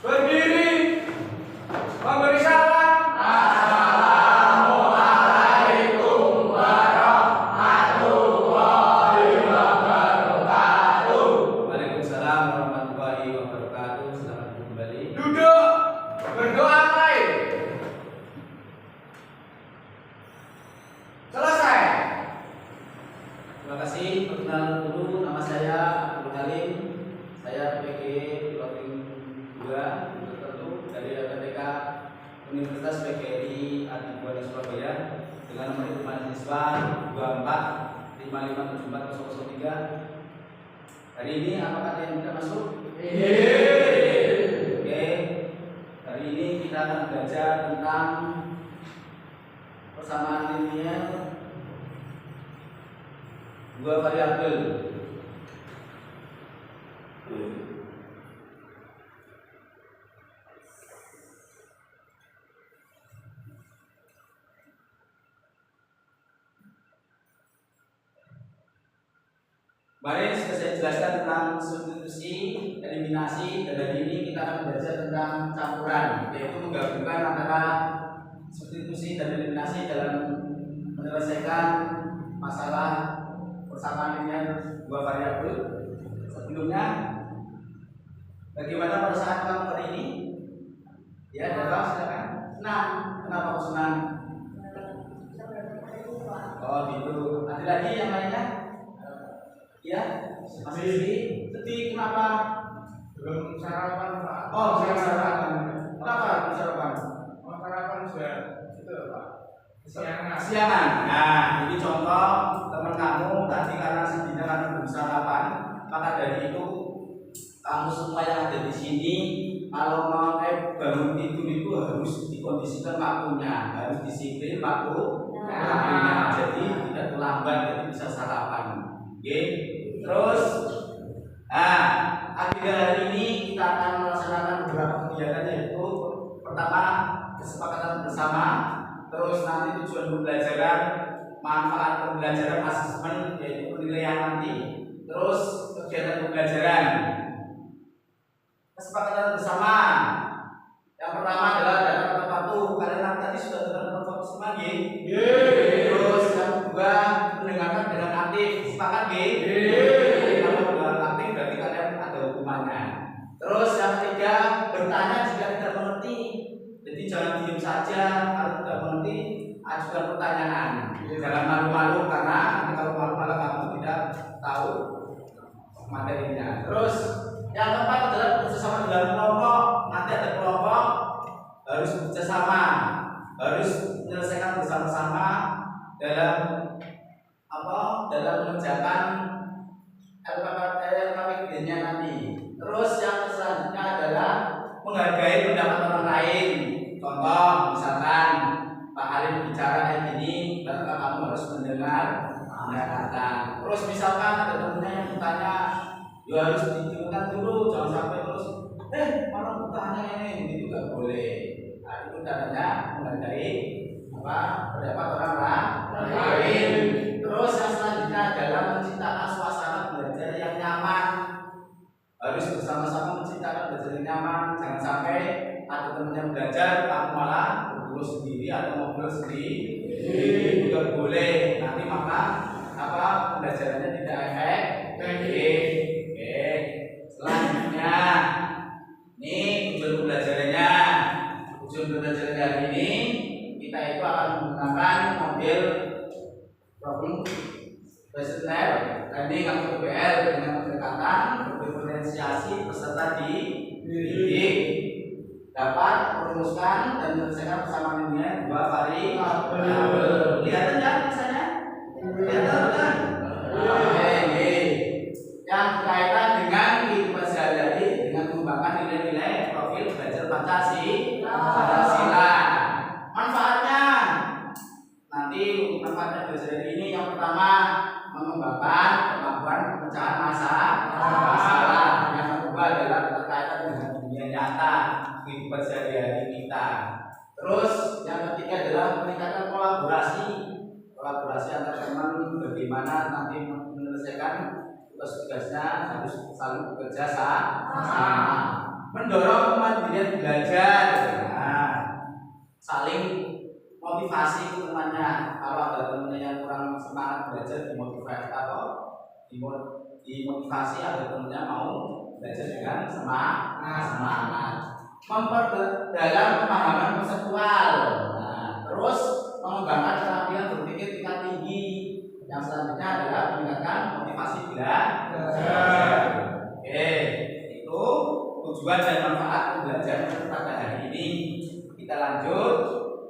Berdiri, memberi salam. Assalamualaikum warahmatullahi wabarakatuh. Waalaikumsalam warahmatullahi wabarakatuh. Selamat kembali. Duduk, berdoa mulai. Selesai. Terima kasih. Perkenalan dulu, nama saya Abdul Halim. Saya PG Piloting 2 tertentu dari LPTK Universitas PGRI Adibuana Surabaya dengan nomor mahasiswa 24557403. Hari ini apakah ada yang tidak masuk? Oke. Hari ini kita akan belajar tentang persamaan linear dua variabel. Kemarin sudah saya jelaskan tentang substitusi, eliminasi, dan hari ini kita akan belajar tentang campuran, yaitu menggabungkan antara substitusi dan eliminasi dalam menyelesaikan masalah persamaan linear dua variabel. Sebelumnya, bagaimana perasaan kamu hari ini? Ya, Bapak silakan. Senang. Kenapa kau senang? Oh, gitu. Ada lagi yang lainnya? Ya, masih sedih. Kenapa? Belum sarapan, Pak. Oh, belum sarapan. Kenapa belum sarapan? Mau sarapan sudah itu, Pak. Kesiangan. Nah, ini contoh teman kamu tadi karena sedihnya karena belum sarapan, maka dari itu kamu semua yang ada di sini kalau mau bangun tidur itu harus dikondisikan waktunya, harus disiplin waktunya. Jadi tidak terlambat, jadi bisa sarapan. Oke. Terus, agenda hari ini kita akan melaksanakan beberapa kegiatan, yaitu pertama kesepakatan bersama. Terus nanti tujuan pembelajaran, manfaat pembelajaran, asesmen, yaitu penilaian nanti. Terus kegiatan pembelajaran, kesepakatan bersama. Yang pertama adalah data tepat waktu. Kalian tadi sudah dengar tepat waktu semua, nggih? Terus yang kedua mendengarkan dengan aktif. Sepakat, nggih? Kalau dengan aktif berarti kalian ada hukumannya. Terus yang ketiga bertanya jika tidak mengerti. Jadi jangan diam saja, kalau tidak mengerti ajukan pertanyaan. Jangan malu-malu karena nanti kalau malu malah kamu tidak tahu materinya. Terus yang keempat adalah bekerjasama dalam kelompok. Nanti ada kelompok harus bekerjasama, harus menyelesaikan bersama-sama dalam dalam mengerjakan LKPD-nya nanti. Terus yang selanjutnya adalah menghargai pendapat orang lain. Contoh, misalkan Pak Halim bicara kayak gini, maka kamu harus mendengarkan. Terus misalkan ada temennya yang bertanya, ya harus didengarkan dulu, jangan sampai terus orang bertanya ini, itu nggak boleh. Nah, itu caranya menghargai pendapat orang lain. Terus yang selanjutnya adalah menciptakan suasana belajar yang nyaman. Harus bersama-sama menciptakan belajar yang nyaman. Jangan sampai ada teman yang belajar, kamu malah berdua sendiri atau ngobrol sendiri. Juga boleh. Nanti maka pembelajarannya tidak efektif. Oke. Selanjutnya, ini tujuan pembelajarannya. Tujuan pembelajaran hari ini kita itu akan menggunakan model problem questionnaire learning atau PBL dengan pendekatan berdiferensiasi peserta dididik dapat merumuskan dan menyelesaikan persamaan linear dua variabel. Kelihatan kan misalnya? Kelihatan kan? Oke. Yang berkaitan dengan kehidupan sehari-hari dengan mengembangkan nilai-nilai profil belajar Pancasila. Manfaatnya nanti manfaatnya belajar ini yang pertama mengembangkan kemampuan pemecahan masalah. Yang kedua adalah berkaitan dengan dunia nyata kehidupan sehari-hari kita. Terus yang ketiga adalah meningkatkan kolaborasi antar teman, bagaimana nanti menyelesaikan tugas-tugasnya harus selalu bekerja sama. mendorong kemandirian belajar. Nah, saling motivasi temannya. Kalau ada temannya yang kurang semangat belajar, dimotivasi atau dimotivasi agar temannya mau belajar dengan semangat. Memperdalam pemahaman konseptual. Nah, terus mengembangkan keterampilan berpikir tingkat tinggi. Yang selanjutnya adalah meningkatkan motivasi belajar. Oke, itu tujuan dan manfaat pembelajaran pada hari ini. Kita lanjut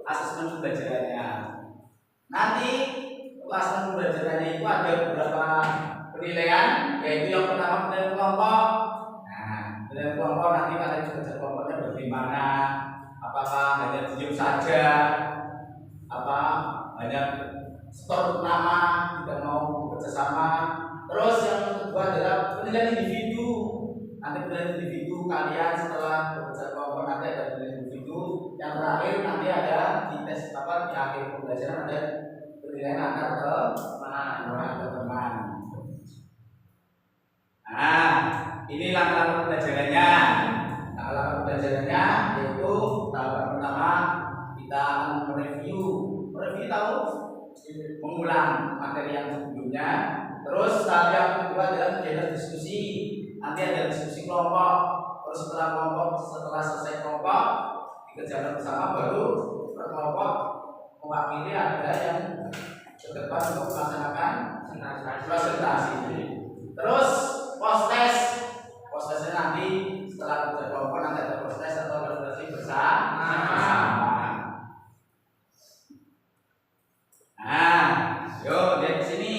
asesmen pembelajarannya. Nanti asesmen pembelajarannya itu ada beberapa penilaian, yaitu yang pertama penilaian kelompok. Nah, penilaian kelompok nanti kalian kerja kelompoknya bagaimana? Apakah hanya diam saja? Apa hanya store nama, tidak mau bekerja sama? Terus yang kedua adalah penilaian individu. Nanti penilaian individu kalian setelah bekerja kelompok nanti ada penilaian individu. Yang terakhir nanti ada di tes di akhir pembelajaran ada penilaian antar teman. Nah, ini langkah-langkah pembelajarannya. Langkah-langkah pembelajarannya yaitu tahapan pertama kita akan mereview. Mereview tahu? Mengulang materi yang sebelumnya. Terus tahap yang kedua adalah kegiatan diskusi. Nanti ada diskusi kelompok. Terus setelah selesai kelompok dikerjakan bersama, baru per kelompok mewakili ada yang ke depan untuk melaksanakan presentasi. Terus posesnya nanti setelah kerja kelompok nanti ada proses atau presentasi bersama. Nah, yuk lihat ke sini.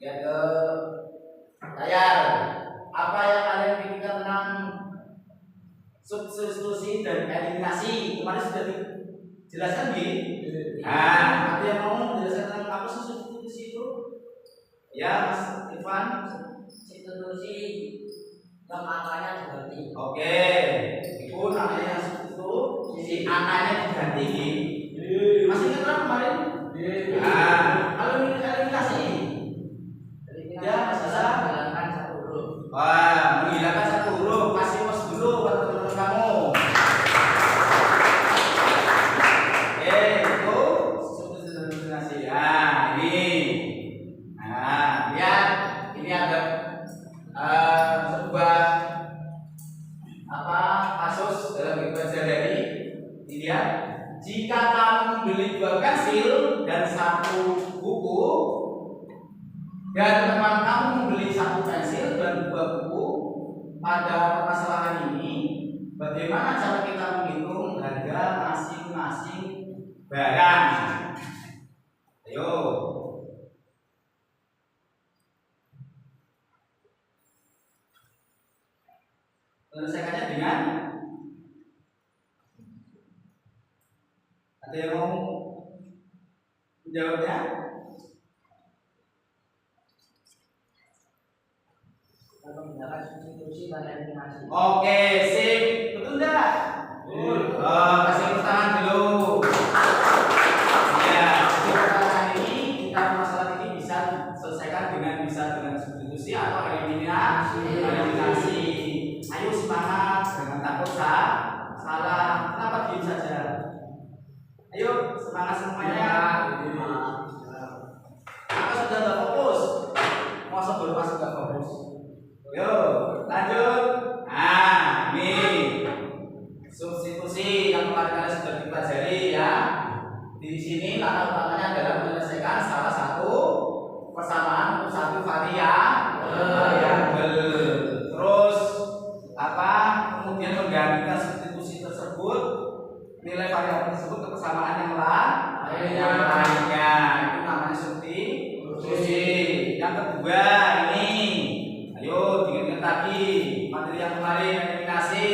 Lihat ke layar. Apa yang kalian pikirkan tentang substitusi dan eliminasi? Kemarin sudah dijelaskan di. Nah, ada yang mau menjelaskan tentang apa sih substitusi itu? Ya, Mas Irfan. Substitusi yang angkanya diganti. Oke, itu namanya substitusi. Si angkanya diganti. Masih ingat kan kemarin? Nah, kalau eliminasi. Ya, masalah menghilangkan satu huruf. wah, menghilangkan satu huruf. Kasih pos dulu buat teman-teman kamu. Itu substitusi. Nah, ini. Nah, lihat. Ini ada sebuah kasus dalam kehidupan sehari-hari. Dilihat. Jika kamu membeli 2 pensil dan 1 buku, dan teman kamu membeli 1 pensil dan 2 buku, pada permasalahan ini, bagaimana cara kita menghitung harga masing-masing barang? Ayo. Menyelesaikannya dengan ada yang mau menjawabnya? Atau menggunakan substitusi dan eliminasi. Oke, sip. Betul enggak? Betul. Kasih tepuk tangan dulu. Ya, permasalahan ini masalah ini bisa selesaikan dengan substitusi atau eliminasi. Ayo semangat, jangan takut salah. Kenapa diam saja? Ayo semangat semuanya. Apa sudah nggak fokus? Masa baru masuk nggak fokus? Yuk lanjut. Nah, ini substitusi yang kemarin kalian sudah dipelajari ya. Di sini langkah utamanya adalah menyelesaikan salah satu persamaan untuk satu variabel. Terus kemudian menggantikan substitusi tersebut, nilai variabel tersebut ke persamaan yang lainnya. Itu namanya substitusi. Yang kedua ini, ayo diingat lagi materi yang kemarin eliminasi,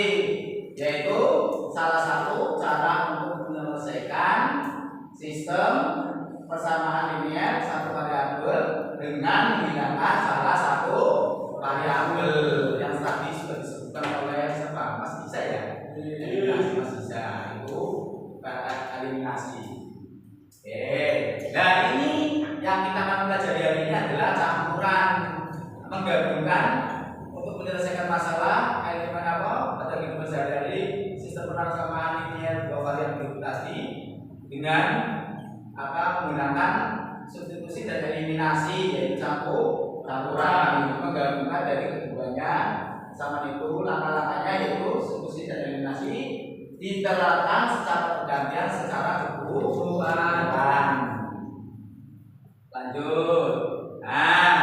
yaitu salah satu cara untuk menyelesaikan sistem persamaan linear satu variabel dengan menghilangkan salah satu variabel yang tadi sudah disebutkan oleh siapa? Mas bisa ya? Eliminasi Mas bisa itu eliminasi. Nah ini yang kita akan pelajari hari ini adalah campuran, menggabungkan untuk menyelesaikan masalah aturan menggabungkan dari keduanya. Sama itu langkah-langkahnya yaitu eksekusi dan eliminasi diterapkan secara bergantian secara kebutuhan. Lanjut. Nah,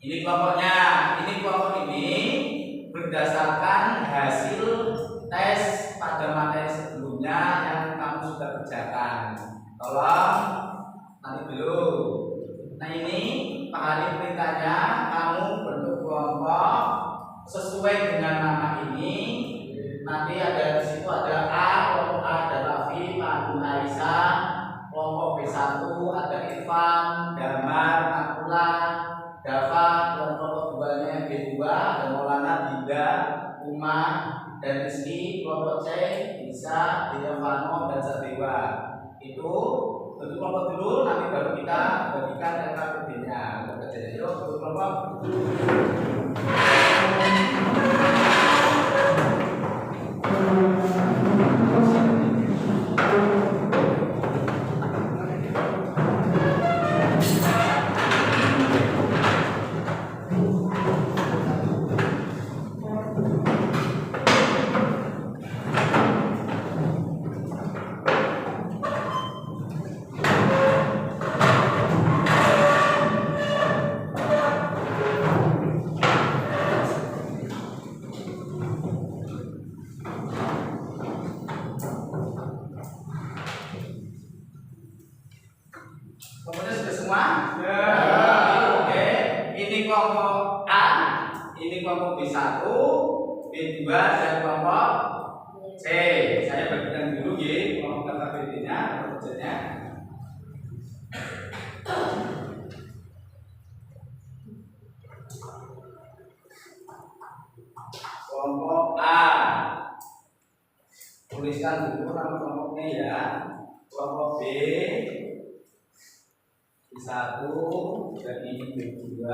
ini kelompoknya. Ini kelompok ini berdasarkan hasil tes pada materi sebelumnya yang kamu sudah kerjakan. Tolong nanti dulu. Nah ini Pak Hari perintahnya kamu bentuk kelompok sesuai dengan nama ini. Nanti ada di situ ada A, kelompok A ada Raffi, Madu, Aisyah. Kelompok B1 ada Irfan, Damar, Akula, Dava. Kelompok keduanya B2 ada Maulana, Dinda, Uma, dan Rizky. Kelompok C bisa Diavano dan Sadewa. Itu bentuk kelompok dulu, nanti baru kita bagikan LKPB-nya. Untuk kerjanya yuk bentuk kelompok. Kelompoknya sudah semua? Ya. Oke. Ini kelompok A, ini kelompok B1, B2 dan kelompok C. Saya bagikan dulu ya kelompok KKBD-nya atau kerjanya. Kelompok A. Tuliskan dulu nama kelompoknya ya. Kelompok B B1 dan ini B2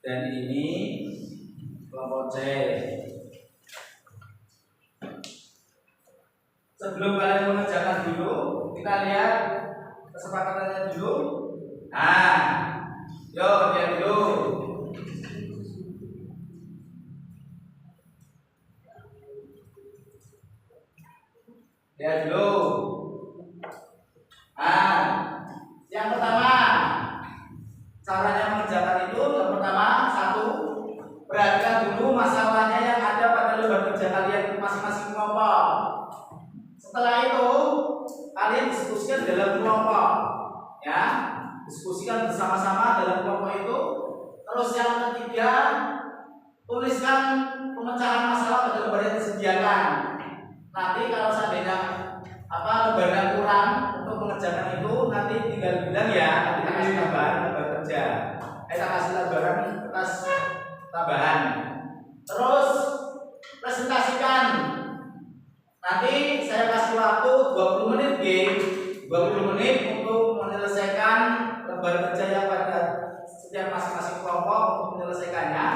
dan ini kelompok C. Sebelum kalian mengerjakan dulu, kita lihat kesepakatannya dulu. Nah, yuk lihat dulu. Lihat dulu. Nah, yang pertama caranya mengerjakan itu yang pertama satu, perhatikan dulu masalahnya yang ada pada lembar kerja kalian masing-masing kelompok. Setelah itu kalian diskusikan dalam kelompok, ya, diskusikan bersama-sama dalam kelompok itu. Terus yang ketiga, tuliskan pemecahan masalah pada lembar yang disediakan. Nanti kalau seandainya lembarnya kurang untuk mengerjakan itu, nanti tinggal bilang ya, nanti kita kasih tambahan lembar kerja. Kita kasih lembaran kertas tambahan. Terus presentasikan. Nanti saya kasih waktu 20 menit, G. 20 menit untuk menyelesaikan lembar kerja yang pada setiap masing-masing kelompok untuk menyelesaikannya.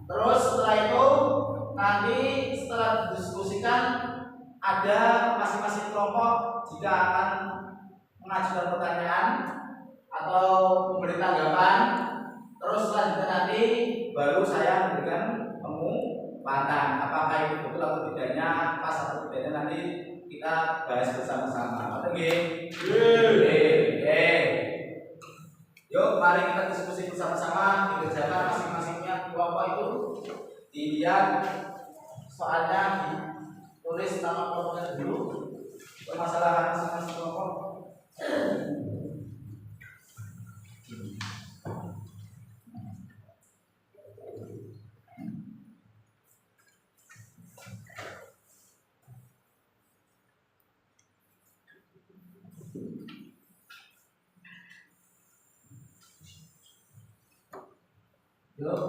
Terus setelah itu nanti setelah didiskusikan ada masing-masing kelompok jika akan mengajukan pertanyaan atau memberi tanggapan. Terus selanjutnya nanti baru saya memberikan pengumuman apakah itu betul atau tidaknya, pas atau tidaknya nanti kita bahas bersama-sama. Oke. Yuk, mari kita diskusi bersama-sama, dikerjakan masing-masingnya kelompok itu. Dilihat soalnya tulis nama kelompoknya dulu, permasalahan masing-masing kelompok. Yuk,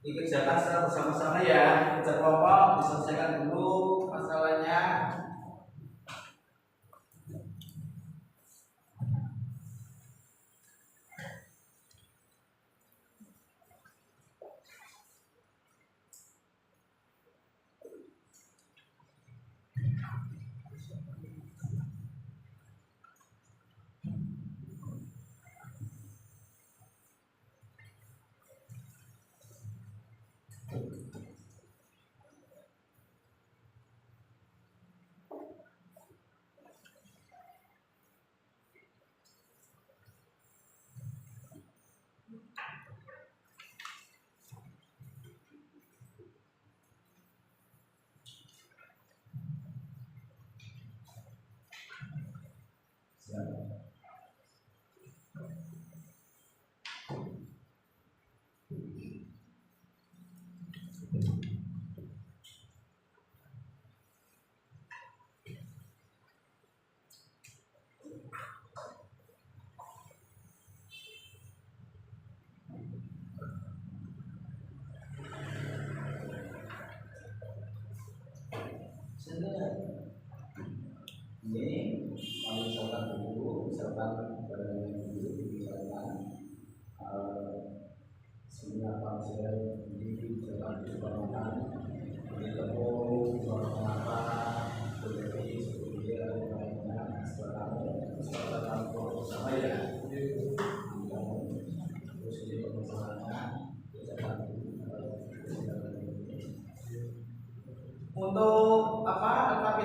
dikerjakan secara bersama-sama ya. Kerja kelompok diselesaikan dulu masalahnya.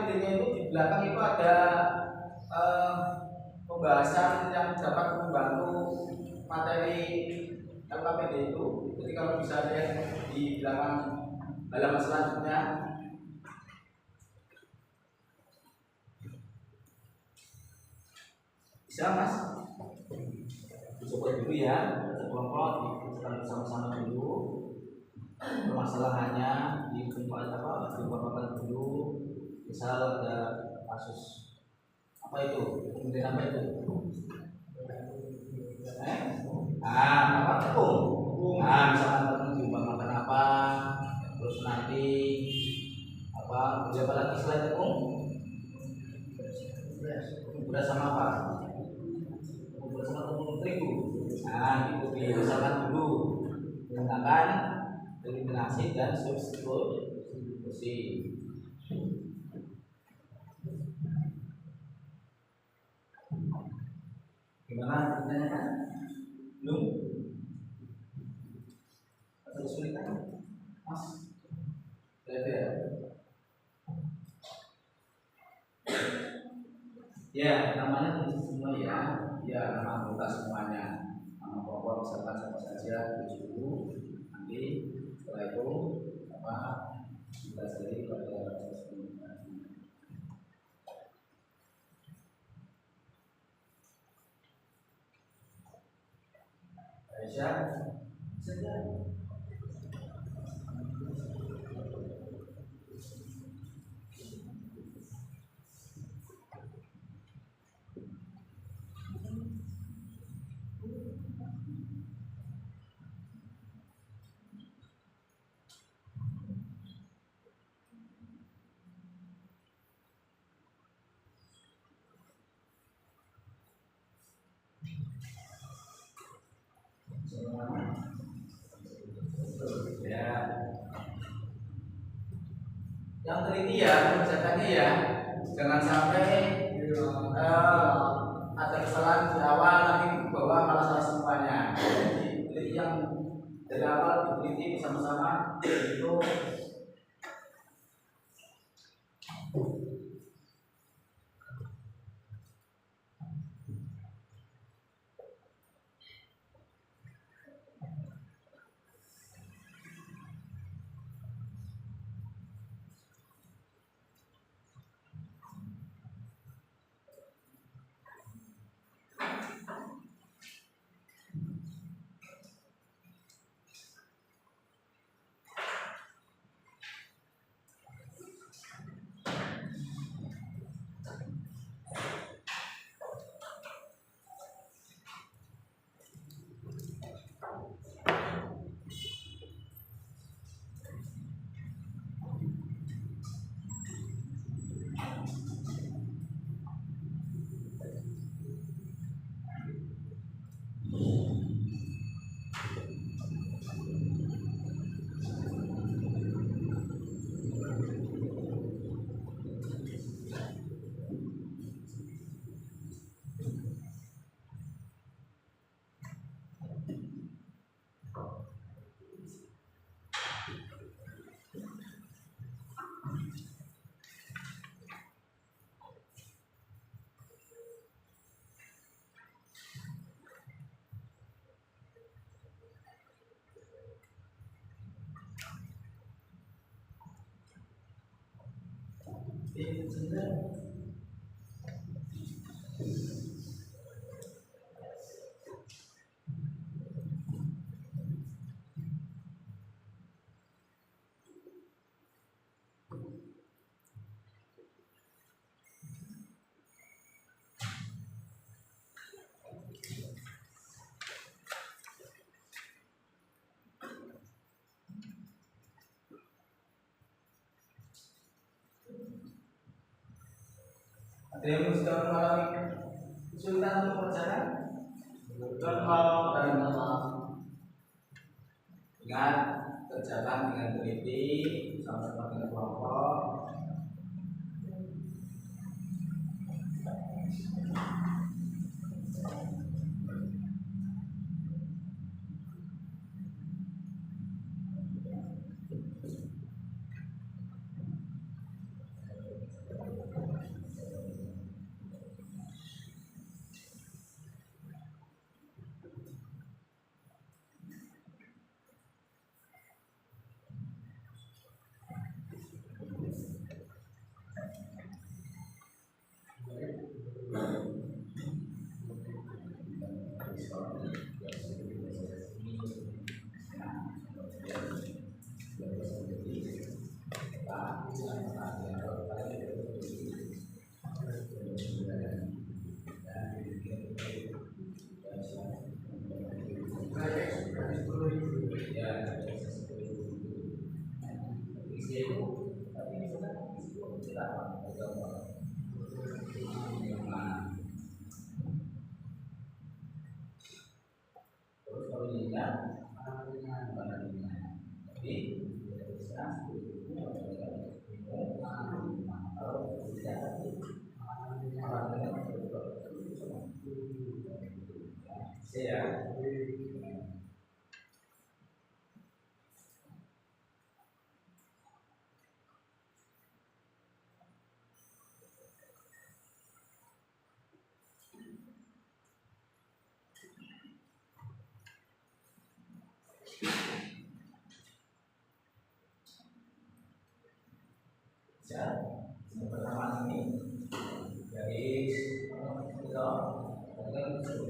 LKPD-nya itu di belakang itu ada pembahasan yang dapat membantu materi LKPD itu. Jadi kalau bisa lihat di belakang halaman selanjutnya. Bisa Mas? Dicoba dulu ya, kelompok dikerjakan bersama-sama dulu. Permasalahannya dipaparkan dulu. Misal ada kasus apa itu? Kemudian apa itu? Apa tepung? Misalkan diumpamakan apa? Terus nanti apa? Apa lagi selain tepung? Beras sama apa? Beras sama tepung terigu. Itu diusahakan dulu menggunakan eliminasi dan substitusi. Gimana pertanyaannya? Belum? Atau kesulitan? Mas? Ya. Ya, namanya semua ya. Ya, nama anggota semuanya. Nama pokok misalkan siapa saja 7. Nanti setelah itu apa? Kita sendiri pada proses komunikasi. Aisyah, saja. Ya. Yang teliti ya, mengerjakannya ya, jangan sampai ada kesalahan di awal nanti bahwa malah salah semuanya. Jadi yang dari awal diteliti bersama-sama itu. Ada yang sudah mengalami kesulitan untuk mengerjakan? Dan ingat, kerjakan dengan teliti sama-sama dengan kelompok.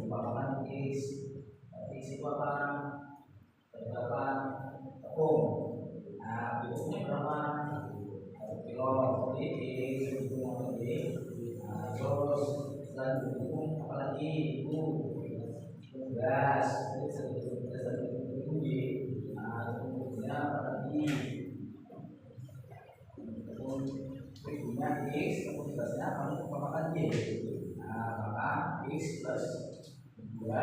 Pemakan X. X itu apa? Berapa? Tepung. Nah, tepungnya berapa? 1 kilo. Jadi X itu yang tadi. Nah, terus selain tepung apa lagi? Itu gas. Jadi satu tinggi. Nah, tepungnya apa lagi? Tepung berikutnya X, tepung gasnya kamu memakan Y. Nah, maka X plus 2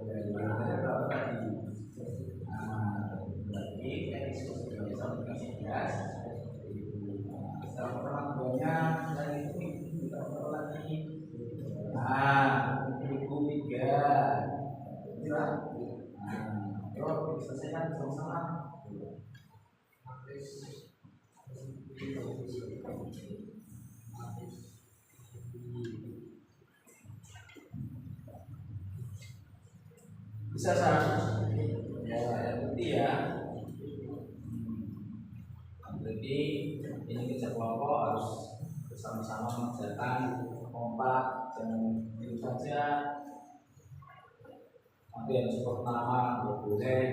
dari mana berapa tadi? Nah, berarti X plus 2 sama dengan 11. Setelah pertemuan keduanya dan itu kita berapa lagi? Nah, itu 3. Nah, yuk selesaikan sama-sama. Bisa sah ya, yang penting ya. Berarti ini kita kelompok harus bersama-sama mengerjakan, kompak, jangan itu saja. Nanti yang super pertama boleh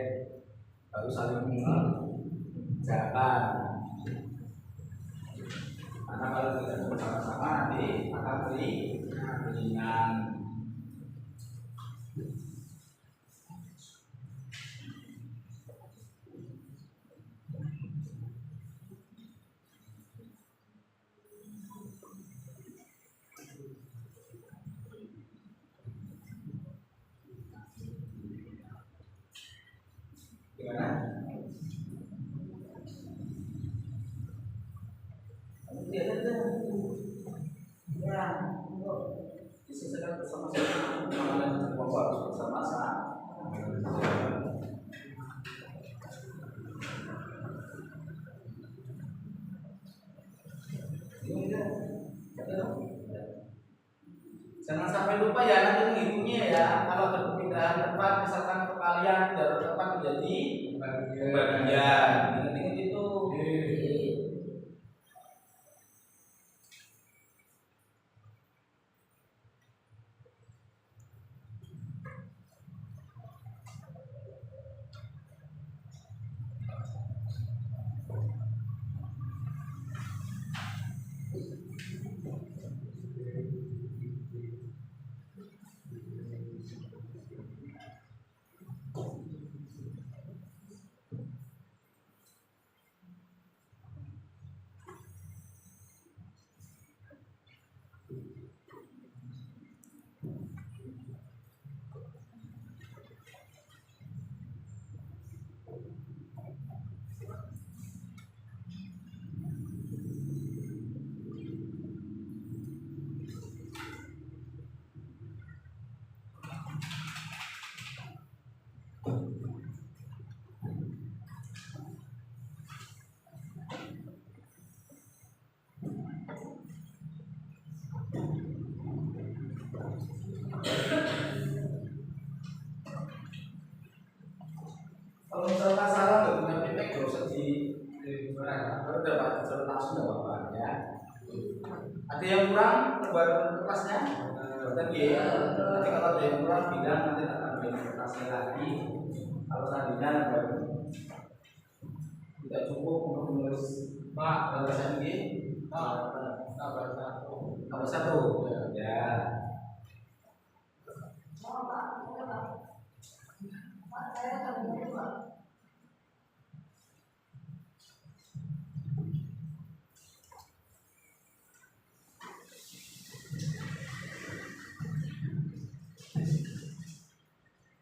baru saling mengerjakan. Karena kalau tidak bersama-sama nanti akan ringan. Gimana? Lihat aja. Ya, diselesaikan bersama-sama. Makanya kelompok harus bersama-sama. Jangan sampai lupa ya nanti menghitungnya ya. Kalau perpindahan tempat misalkan perkalian dari tempat menjadi pembagian. Ingat-ingat itu. Kalau misalkan salah nggak punya feedback nggak usah di kalau dapat jalan langsung nggak apa-apa ya. Ada yang kurang lebar kertasnya? Berarti ya. Nanti kalau ada yang kurang bilang nanti akan beli kertasnya lagi. Kalau seandainya baru tidak cukup untuk menulis Pak balasan ini, tambah satu ya.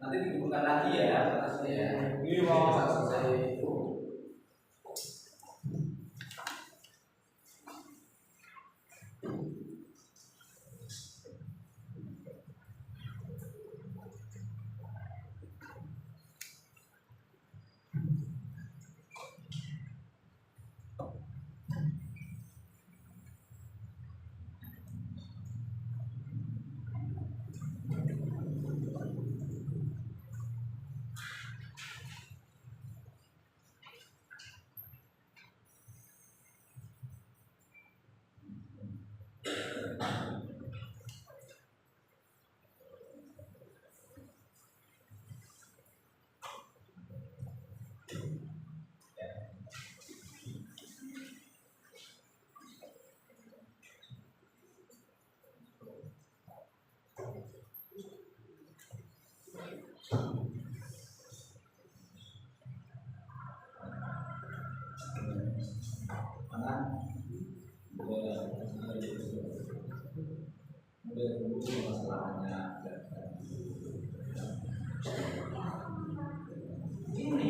Nanti dikumpulkan lagi ya kertasnya ya. Ini mau selesai itu. Dia dulu masalahnya. Ini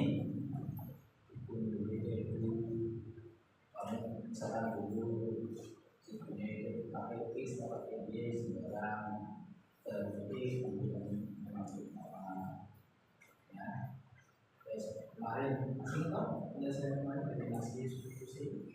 kamu misalkan dulu punya pakai fix pakai dia sekarang terbukti masuk ya. Kemarin masih kok saya kemarin masih diskusi.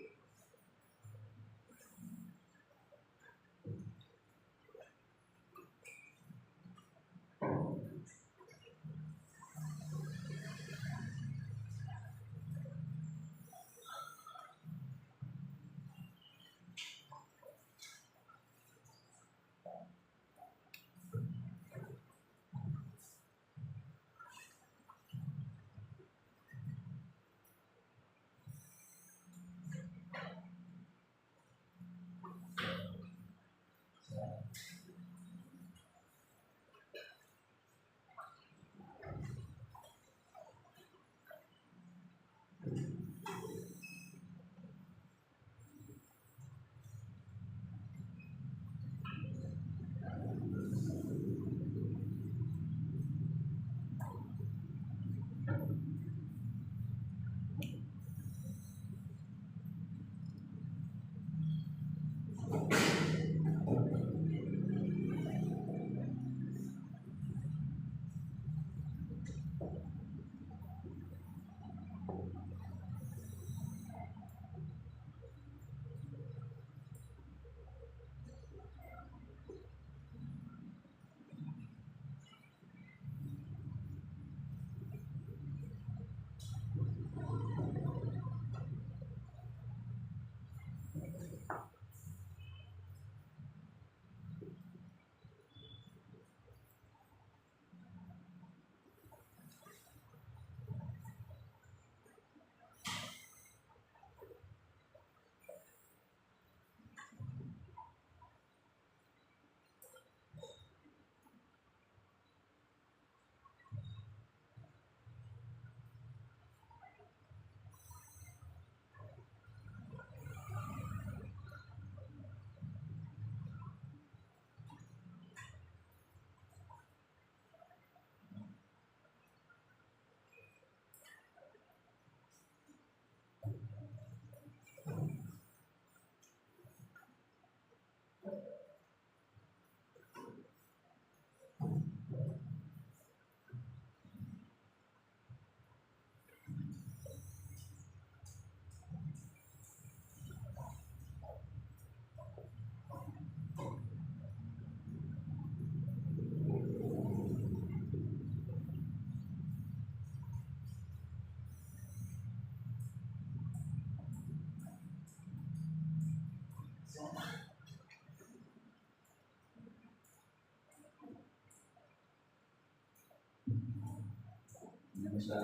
Bisa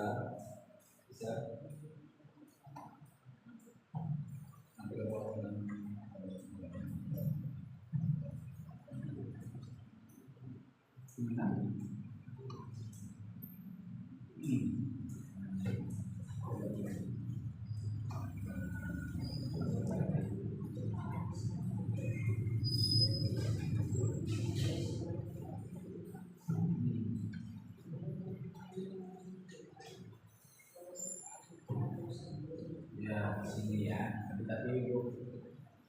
nanti kalau ya sini ya,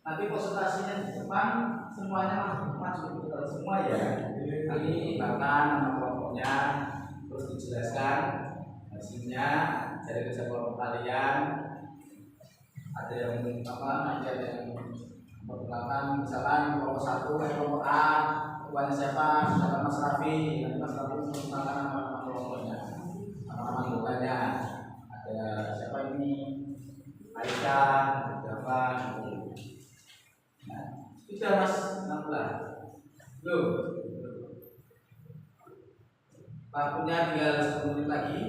tapi konsultasinya di depan semuanya maju betul semua ya. Kali bahkan nama kelompoknya terus dijelaskan hasilnya dari kerja kelompok kalian. Ada yang ada yang berkelapan, misalkan kelompok 1 kelompok A, ketuanya siapa, misalkan Mas Raffi, nanti Mas Raffi mengenalkan nama kelompoknya, nama anggotanya. Ada siapa ini, Aisyah, berapa? Nah, sudah Mas 16. Loh, waktunya tinggal 10 menit lagi.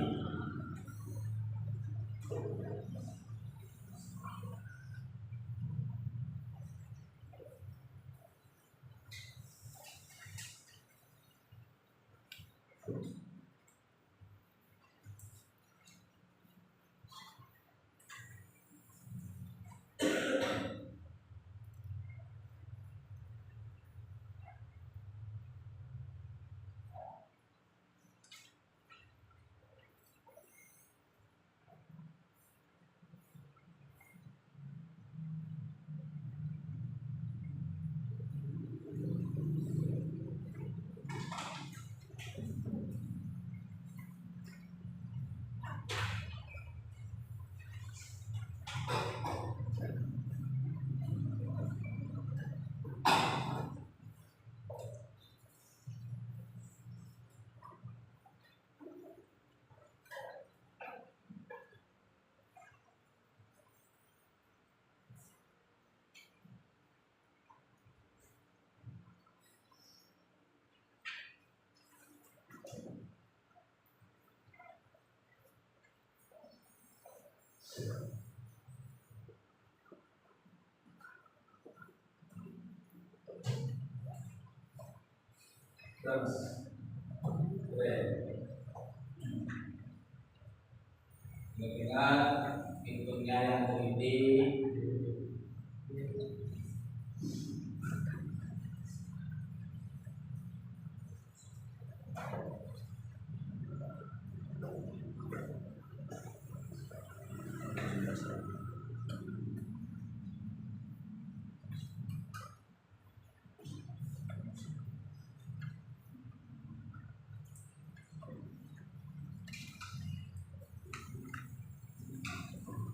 Terus, keren. Ingat pintunya yang teliti.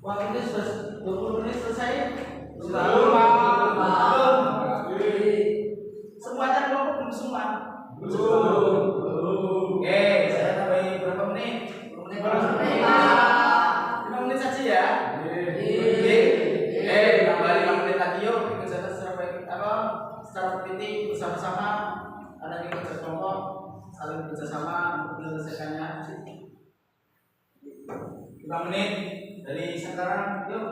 Waktu ini sudah 20 menit selesai. Belum, Belum. Belum. Semuanya kelompok belum semua. Belum. Oke, saya tambahin berapa menit? 10 menit. Berapa menit? 5 menit saja ya. Oke. Tambah 5 menit lagi yuk. Ikut saya secara baik secara titik bersama-sama. Ada yang kerja kelompok, saling bekerjasama untuk menyelesaikannya. 5 menit dari sekarang, yuk.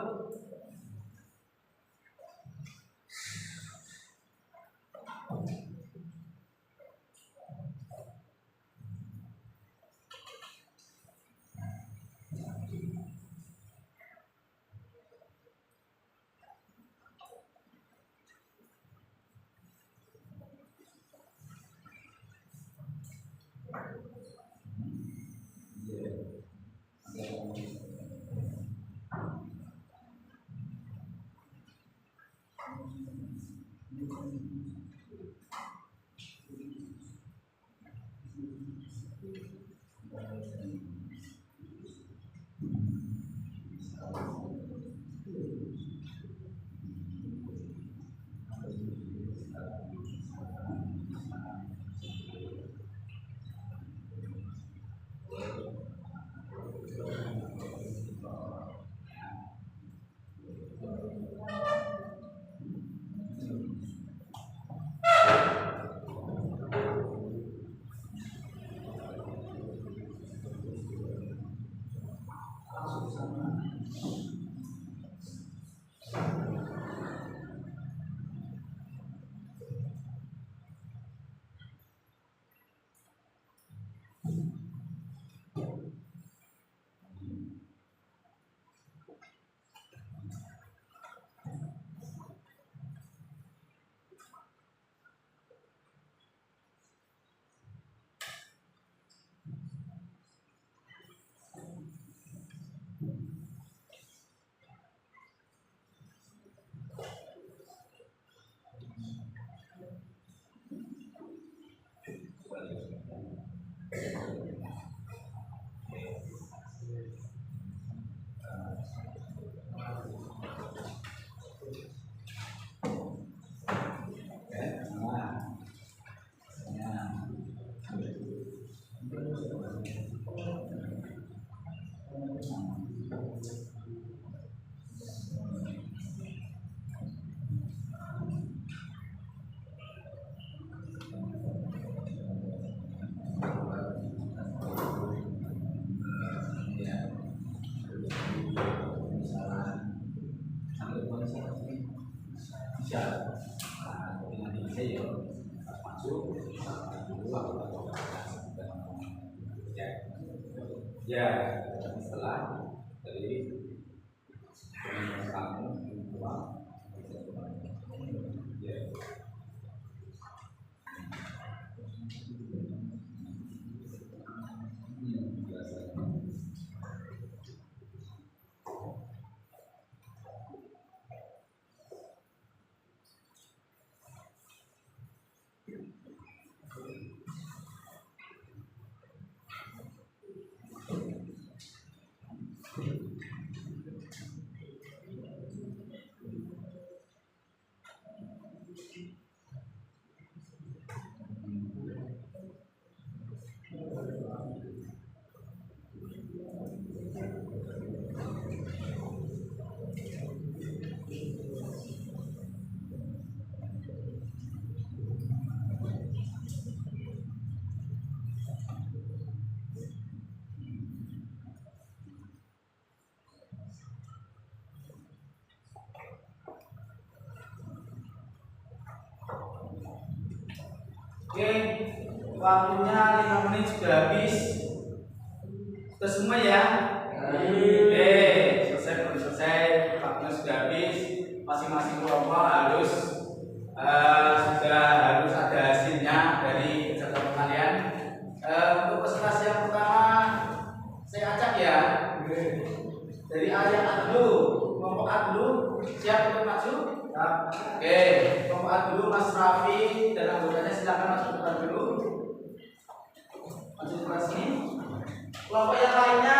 Ya, setelah dari kamu uang ya. Oke, Waktunya 5 menit sudah habis. Sudah semua ya? Oke, selesai belum selesai? Waktunya sudah habis. Masing-masing kelompok harus sudah harus ada hasilnya dari kerja kelompok kalian. Untuk presentasi yang pertama saya acak ya. Dari A yang A dulu, kelompok A dulu, siap untuk maju? Oke, kelompok A dulu Mas Raffi dan anggotanya silakan masuk depan dulu. Maju ke sini. Kelompok yang lainnya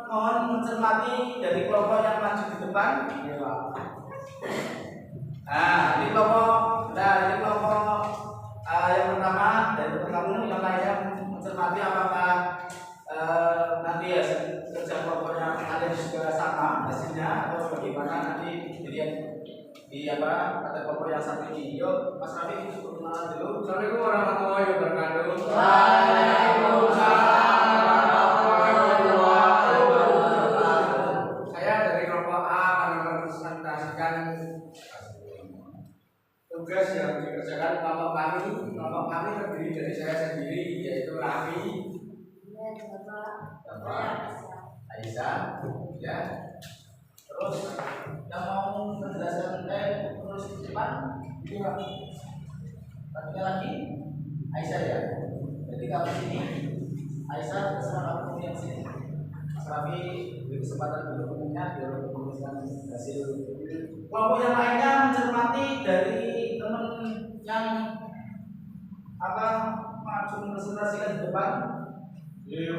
mohon mencermati dari kelompok yang maju di depan. Nah, ini kelompok yang pertama dari kamu yang lainnya mencermati apakah nanti hasil kerja kelompoknya kalian juga sama hasilnya atau bagaimana nanti dilihat di pada kelompok yang satu ini. Yuk, Mas Raffi ikut kenalan dulu. Assalamualaikum warahmatullahi wabarakatuh. Saya dari kelompok A akan mempresentasikan tugas yang dikerjakan kelompok kami. Kelompok kami terdiri dari saya sendiri, yaitu Raffi, Aisyah, ya. Terus yang mau menjelaskan terus di depan, satunya lagi Aisyah ya. Jadi kamu sini, Aisyah bersama kamu yang sini. Mas Raffi beri kesempatan dulu umumnya biar merumuskan hasil. Kelompok yang lainnya mencermati dari teman yang maju presentasikan di depan. Iya.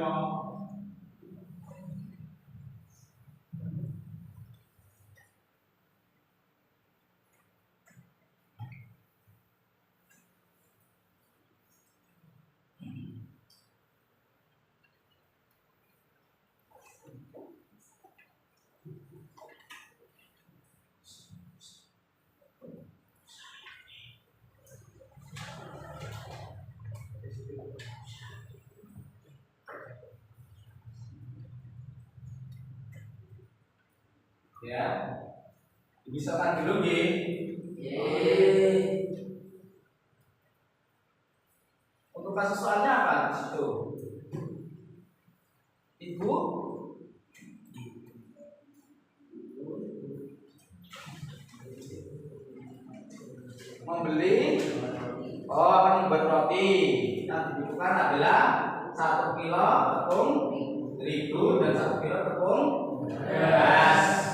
Ya, dibisakan dulu G. Untuk kasus soalnya apa di situ? Ibu membeli, akan membuat roti. Yang dibutuhkan adalah 1 kilo tepung terigu dan 1 kilo tepung beras.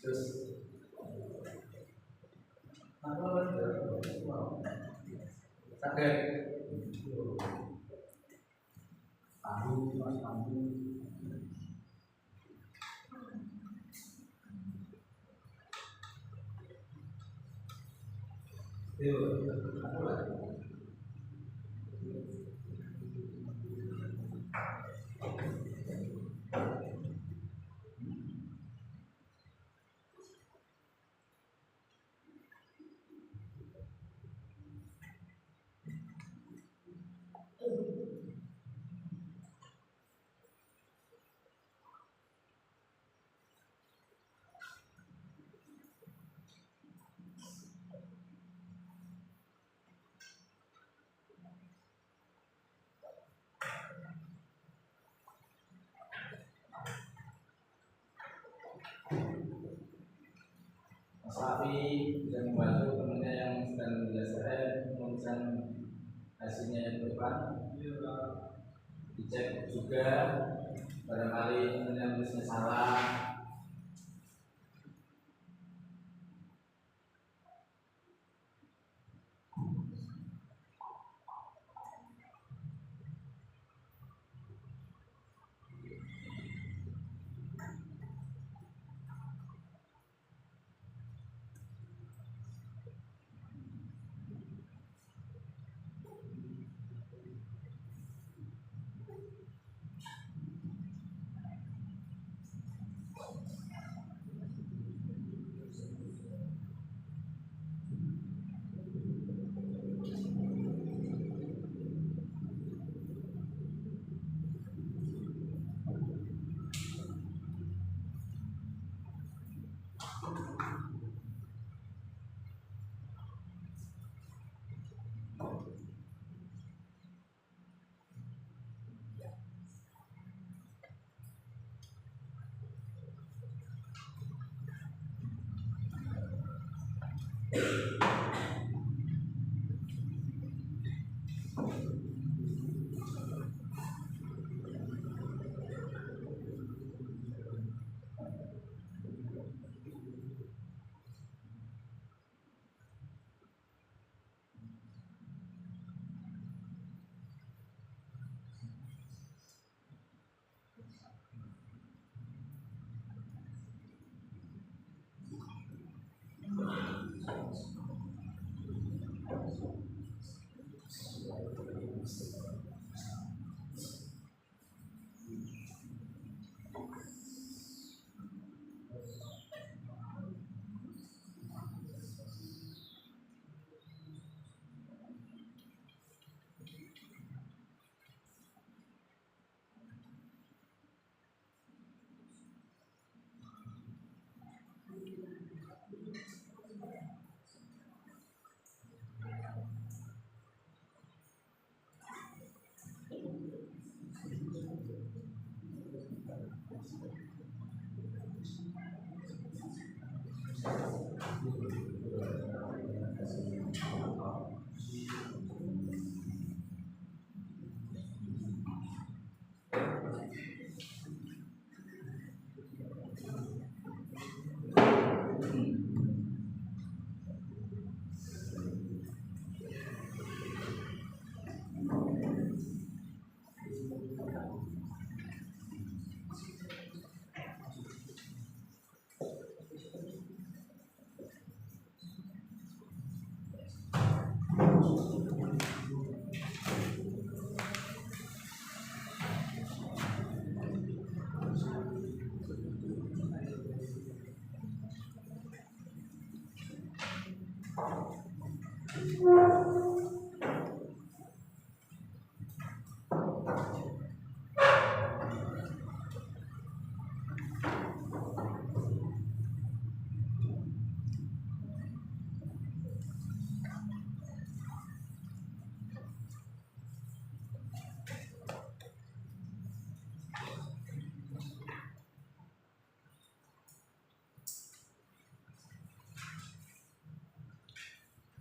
Terus sakit. Mas Raffi bisa membantu temannya yang sedang belajar menuliskan hasilnya yang depan. Dicek juga barangkali temannya nulisnya salah.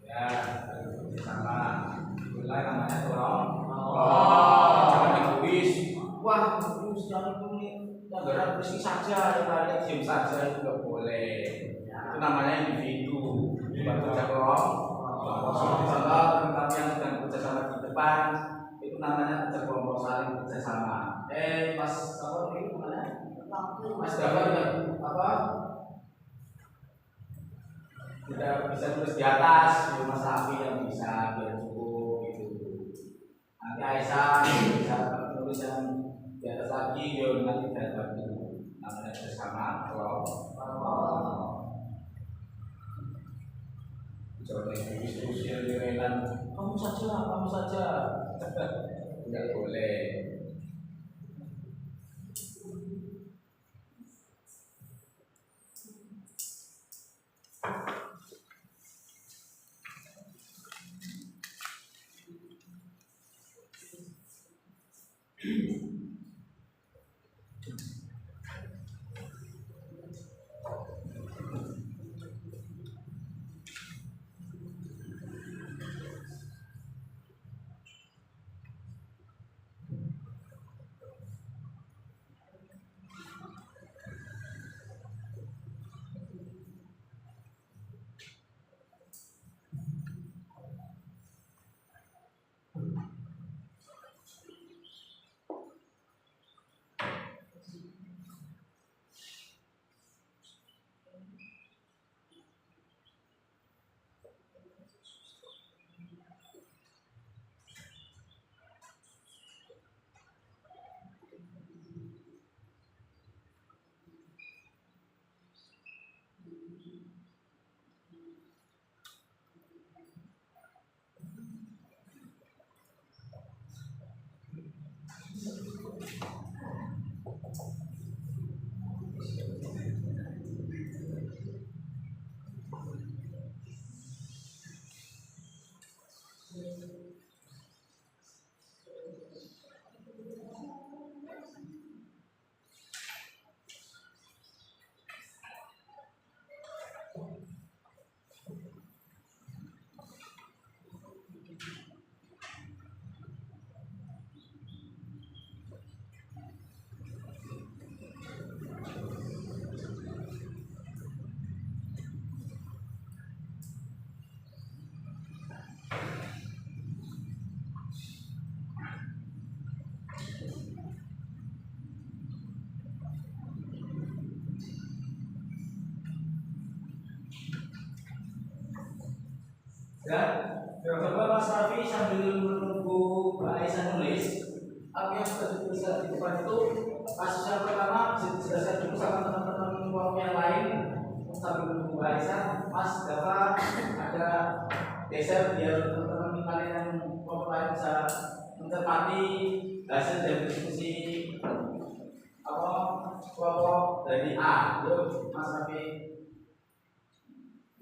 Ya, sama. Mulai namanya tolong. Jangan egois. Wah, sudah ini negara bersih saja, ya kalian diam saja itu nggak boleh. Itu namanya individu. Bekerja kelompok. Contoh, tetapi yang sedang bekerja sama di depan, itu namanya kerja kelompok saling bekerja sama. Mas apa ini mana? Waktu. Mas dapat apa? Tidak bisa tulis di atas, di Mas Rafi yang bisa biar cukup gitu. Nanti Aisyah bisa tulis yang di atas lagi, yo nanti dapat itu. Namanya bersama kalau coba diskusi dengan kamu saja, tidak boleh. Dan coba Mas Rafi sambil menunggu Mbak Aisyah nulis, apa yang sudah dituliskan di depan itu kasus yang pertama dijelaskan dulu sama teman-teman kelompok yang lain. Sambil menunggu Mbak Aisyah, Mas Dava ada geser biar teman-teman kalian yang kelompok lain bisa mencermati hasil dari diskusi apa kelompok dari A. Yuk Mas Rafi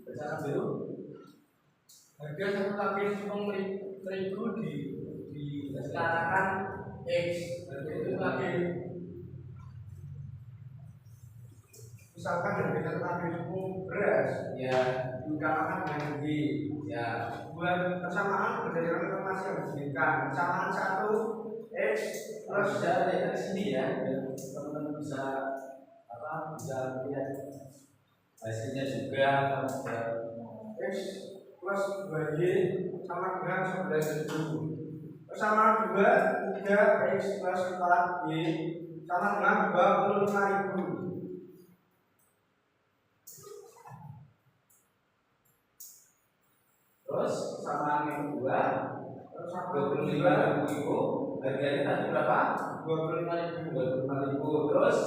bicara dulu. Harga satu lapis terigu disetarakan X, itu lagi misalkan harga satu lapis beras ya diutamakan dengan Y ya buat persamaan berdasarkan informasi yang diberikan persamaan 1 X terus bisa lihat ke sini ya biar teman-teman bisa bisa lihat hasilnya juga X plus 2Y sama dengan 11.000. Persamaan 2 3 X plus 4Y sama dengan 25.000. terus persamaan yang kedua 25.000 itu harganya tadi berapa? 25.000 terus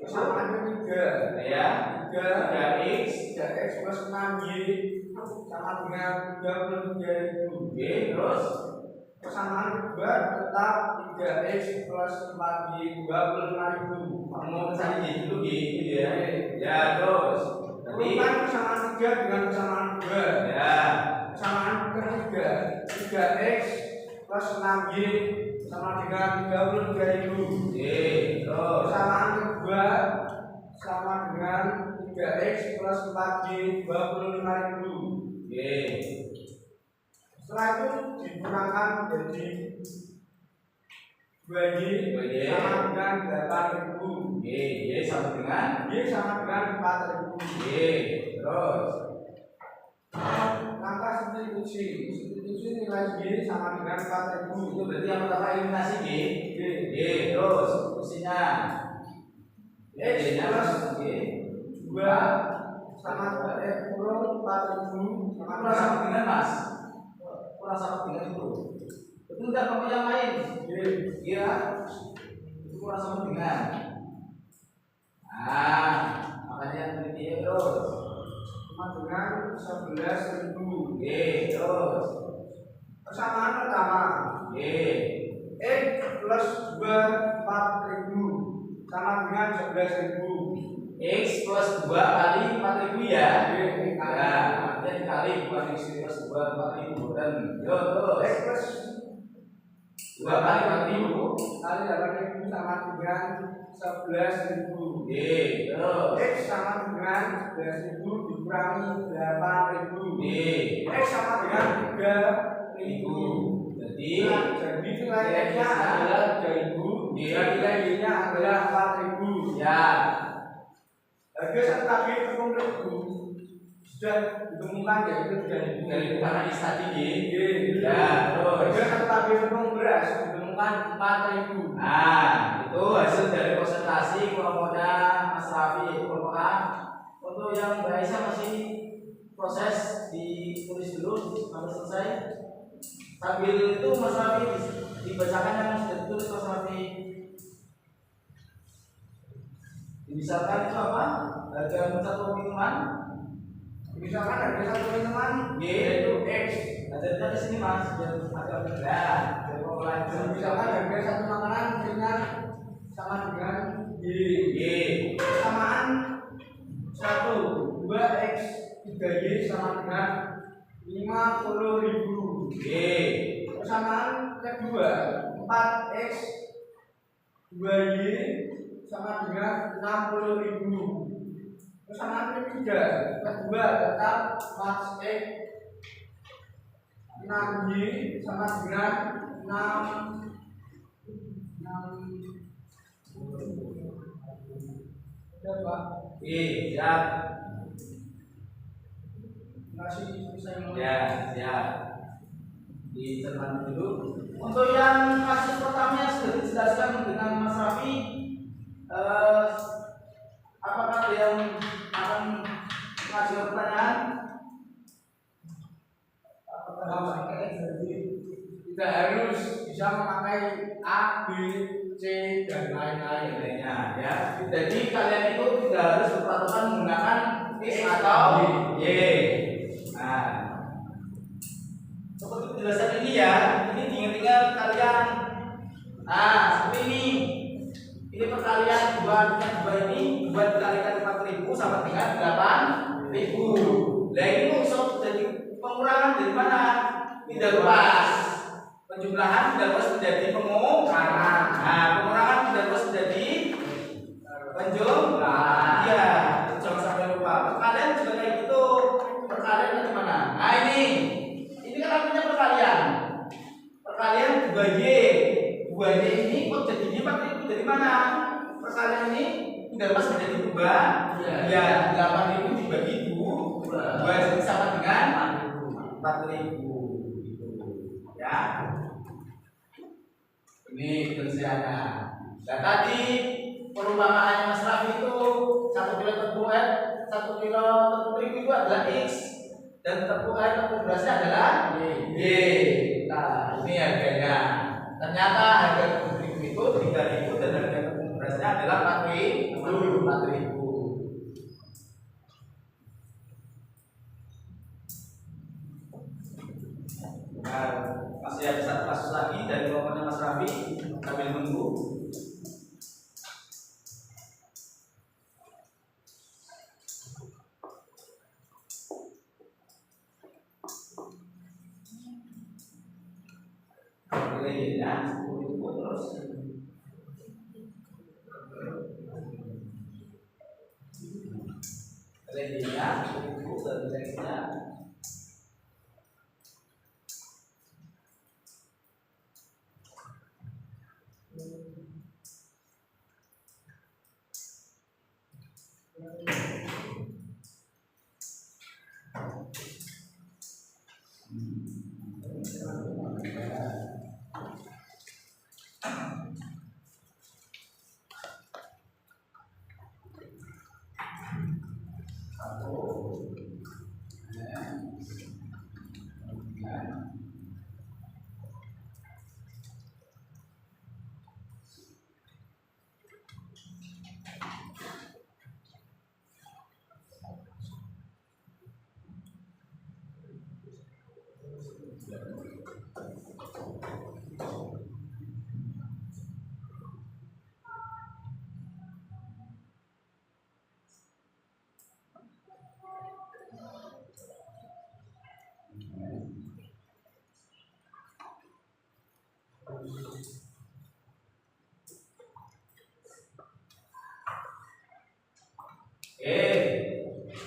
Persamaan ketiga ya 3X plus 6Y sama dengan 33.000. terus Persamaan kedua tetap 3X plus 4Y 25.000. mau mencari dulu gitu ya ya terus tadi Urutan persamaan 3 dengan persamaan 2 ya persamaan ketiga 3X plus 6Y sama dengan 33.000. terus Persamaan kedua sama dengan 3X plus 4Y 25.000. Setelah itu digunakan jadi 2Y sama dengan 8.000. Y sama dengan Y sama dengan 4.000. terus Langkah substitusi substitusi nilai G sama dengan 4000. Itu berarti yang pertama eliminasi G. G. Terus substitusinya X plus G 2 sama F kurung 4000 sama kurang sama dengan Mas. Kurang sama dengan itu. Betul nggak kamu yang lain? G. Iya. Itu kurang sama dengan. Nah, makanya yang penting terus. Sama dengan 11.000. G terus. Persamaan pertama G X plus 2 4000 sama dengan 11.000. X plus 2 kali 4000 ya. Iya. Artinya dikali bukan X plus 2 4000 dan yo terus X plus 2 kali 4000 kali 8.000 sama dengan 11.000. G terus X sama dengan 11.000 dikurangi 8.000. G X sama dengan 3.000. jadi Jadi nilai X-nya adalah 3.000 dan nilai Y-nya adalah 4.000. ya Harga satu tabir tepung terigu sudah ditemukan yaitu 3.000 dari karena X tadi G Ya, terus harga satu tabir tepung beras ditemukan 4.000. nah itu hasil dari konsentrasi kelompoknya Mas Raffi yaitu kelompok A. Untuk yang Mbak Aisyah masih proses ditulis dulu sampai selesai. Sambil itu Mas Raffi dibacakan yang sudah ditulis Mas Raffi. Misalkan itu apa? Harga satu minuman. Misalkan harga satu minuman G yaitu X. Ada di sini Mas, biar agak mudah. Biar mau lanjut. Misalkan harga satu makanan misalnya sama dengan G. Persamaan 1 2X 3Y sama dengan 50.000. G. Persamaan kedua 4X 2Y sama dengan 60.000. Persamaan ketiga kedua tetap 4X 6Y sama dengan 6 berapa? Siap. Masih bisa yang Ya, siap. Dicermati dulu. Untuk yang kasus pertama yang sudah dijelaskan dengan Mas Raffi, apakah ada yang akan mengajukan pertanyaan? tidak harus bisa memakai A, B, C dan lain-lain. Ya. Jadi kalian itu tidak harus berpatokan menggunakan X atau Y. Nah, seperti penjelasan ini ya, ini diingat-ingat kalian. Nah, seperti ini. Ini perkalian 2 ini 2 dikalikan 4.000 sama dengan 8.000. Nah ini maksud jadi pengurangan dari mana? Tidak luas. Penjumlahan tidak luas menjadi pengurangan. Nah, pengurangan tidak luas menjadi penjumlahan. Iya, jangan sampai lupa. Perkalian juga kayak gitu. Perkalian dari mana? Nah ini kan artinya perkalian. Perkalian 2Y. 2Y ini kok jadinya 4.000 dari mana? Perkalian ini tidak luas menjadi 2. Ya, 8.000 dibagi 2 jadi sama dengan 4.000 gitu. Ya. Ini penyelesaiannya. Dan tadi perumpamaannya Mas Raffi itu 1 kilo tepung 1 kilo tepung terigu itu adalah X dan tepung berasnya adalah Y. Nah, ini harganya. Ternyata harga tepung terigu itu 3.000 dan harga tepung berasnya adalah 4.000. Nah, masih ada satu kasus lagi dari kelompoknya Mas Raffi sambil menunggu. Ya, terus ready-nya, itu dan teksnya.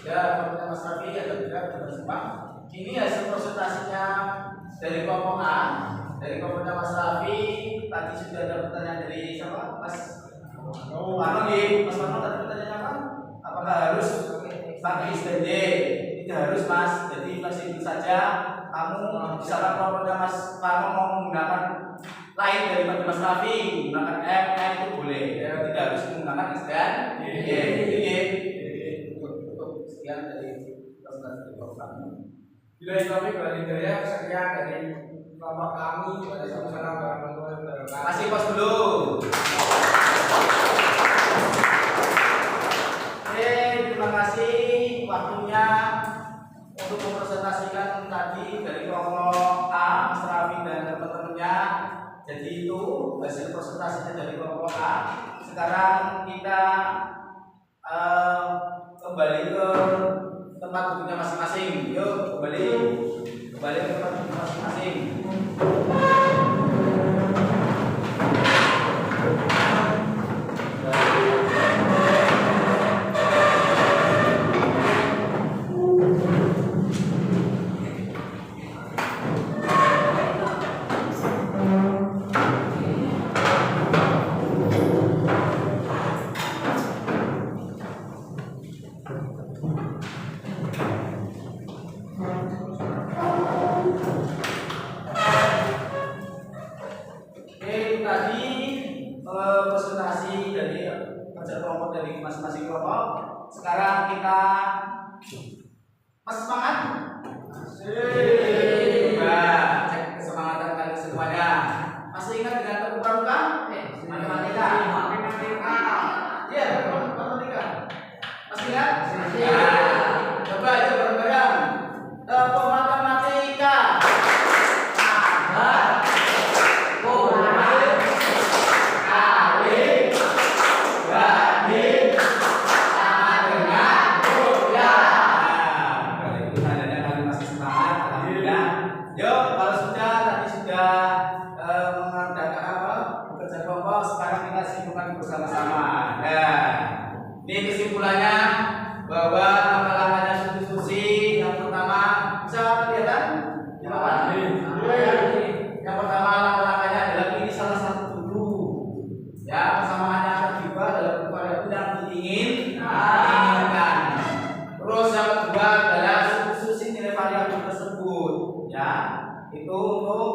Ya, pertanyaan Mas Rafi ada tidak berjumpa. Ini hasil presentasinya dari kelompok A. Dari kelompoknya Mas Rafi tadi sudah ada pertanyaan dari siapa? Mas Parno nih. Mas Parno tadi pertanyaannya apa? Apakah harus pakai STD? Tidak harus Mas. Jadi fleksibel saja. Kamu misalkan kelompoknya Mas Parno mau menggunakan lain daripada Mas Rafi, menggunakan M itu boleh. Tidak harus menggunakan S dan Y. Sekian dari presentasi kami. Bila kami Hidayah, sekian dari kelompok kami. Waalaikumsalam warahmatullahi wabarakatuh. Masih pos dulu. Oke, terima kasih waktunya untuk mempresentasikan tadi dari kelompok A, Mas Rafi dan teman-temannya. Jadi itu hasil presentasinya dari kelompok A. Sekarang kita kembali ke tempat duduknya masing-masing. Yuk, kembali ke tempat duduk masing-masing. Presentasi dari kerja kelompok dari masing-masing kelompok. Sekarang kita masih semangat? Cek kesemangatan kalian semuanya. Masih ingat dengan tepuk pramuka? Matematika. Iya, matematika. Masih ingat? Coba aja bareng-bareng. Tepuk matematika. Bersama-sama. Ini kesimpulannya bahwa langkah-langkahnya substitusi yang pertama bisa kelihatan di bawah. Yang pertama langkah-langkahnya adalah pilih salah satu dulu. Ya, persamaannya akan diubah dalam variabel yang diinginkan. Terus yang kedua adalah substitusi nilai variabel tersebut. Ya, itu untuk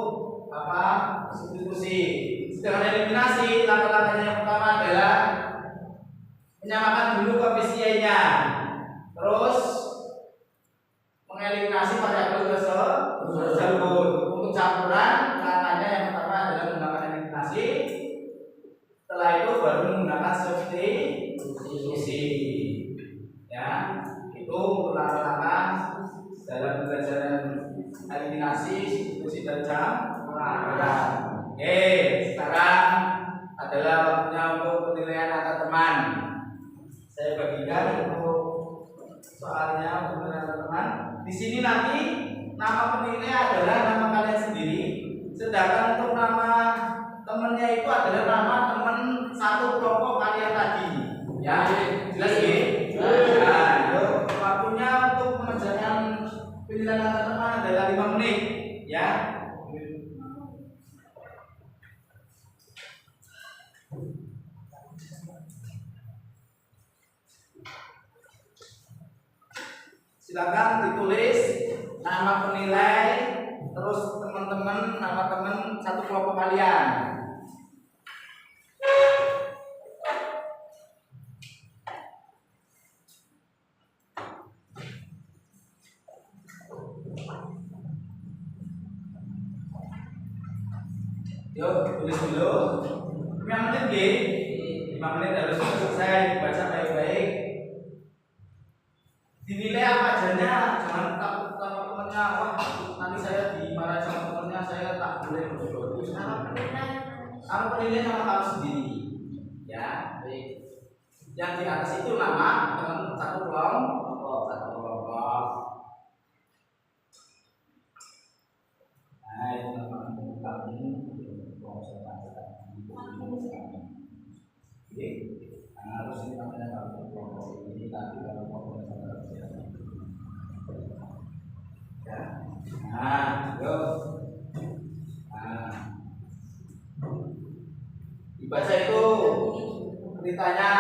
apa? Substitusi. Sedangkan eliminasi, langkah-langkahnya yang pertama adalah menyamakan dulu koefisiennya, terus mengeliminasi variabel tersebut. Untuk campuran, langkahnya yang pertama adalah menggunakan eliminasi. Setelah itu baru menggunakan substitusi. Ya, itu untuk langkah-langkah dalam pembelajaran eliminasi, substitusi dan campuran. Oke, sekarang adalah waktunya untuk penilaian antar teman. Saya bagikan untuk soalnya untuk penilaian antar teman. Di sini nanti nama penilai adalah nama kalian sendiri, sedangkan untuk nama temennya itu adalah nama teman satu kelompok kalian tadi. Ya, jelas ya? Nah, waktunya untuk mengerjakan penilaian antar teman adalah 5 menit. Ya. Silakan ditulis nama penilai, terus teman-teman, nama teman satu kelompok kalian. Yuk, tulis dulu. 5 menit, G. 5 menit harus selesai, dibaca baik-baik. Dinilai apa adanya, jangan takut sama temennya. Wah, nanti saya dimarahin sama temennya, saya tak boleh berdoa. Kamu penilai sama kamu sendiri. Ya, baik. Yang di atas itu nama teman satu kelompok. Nah, itu nama kamu. Dibaca itu ceritanya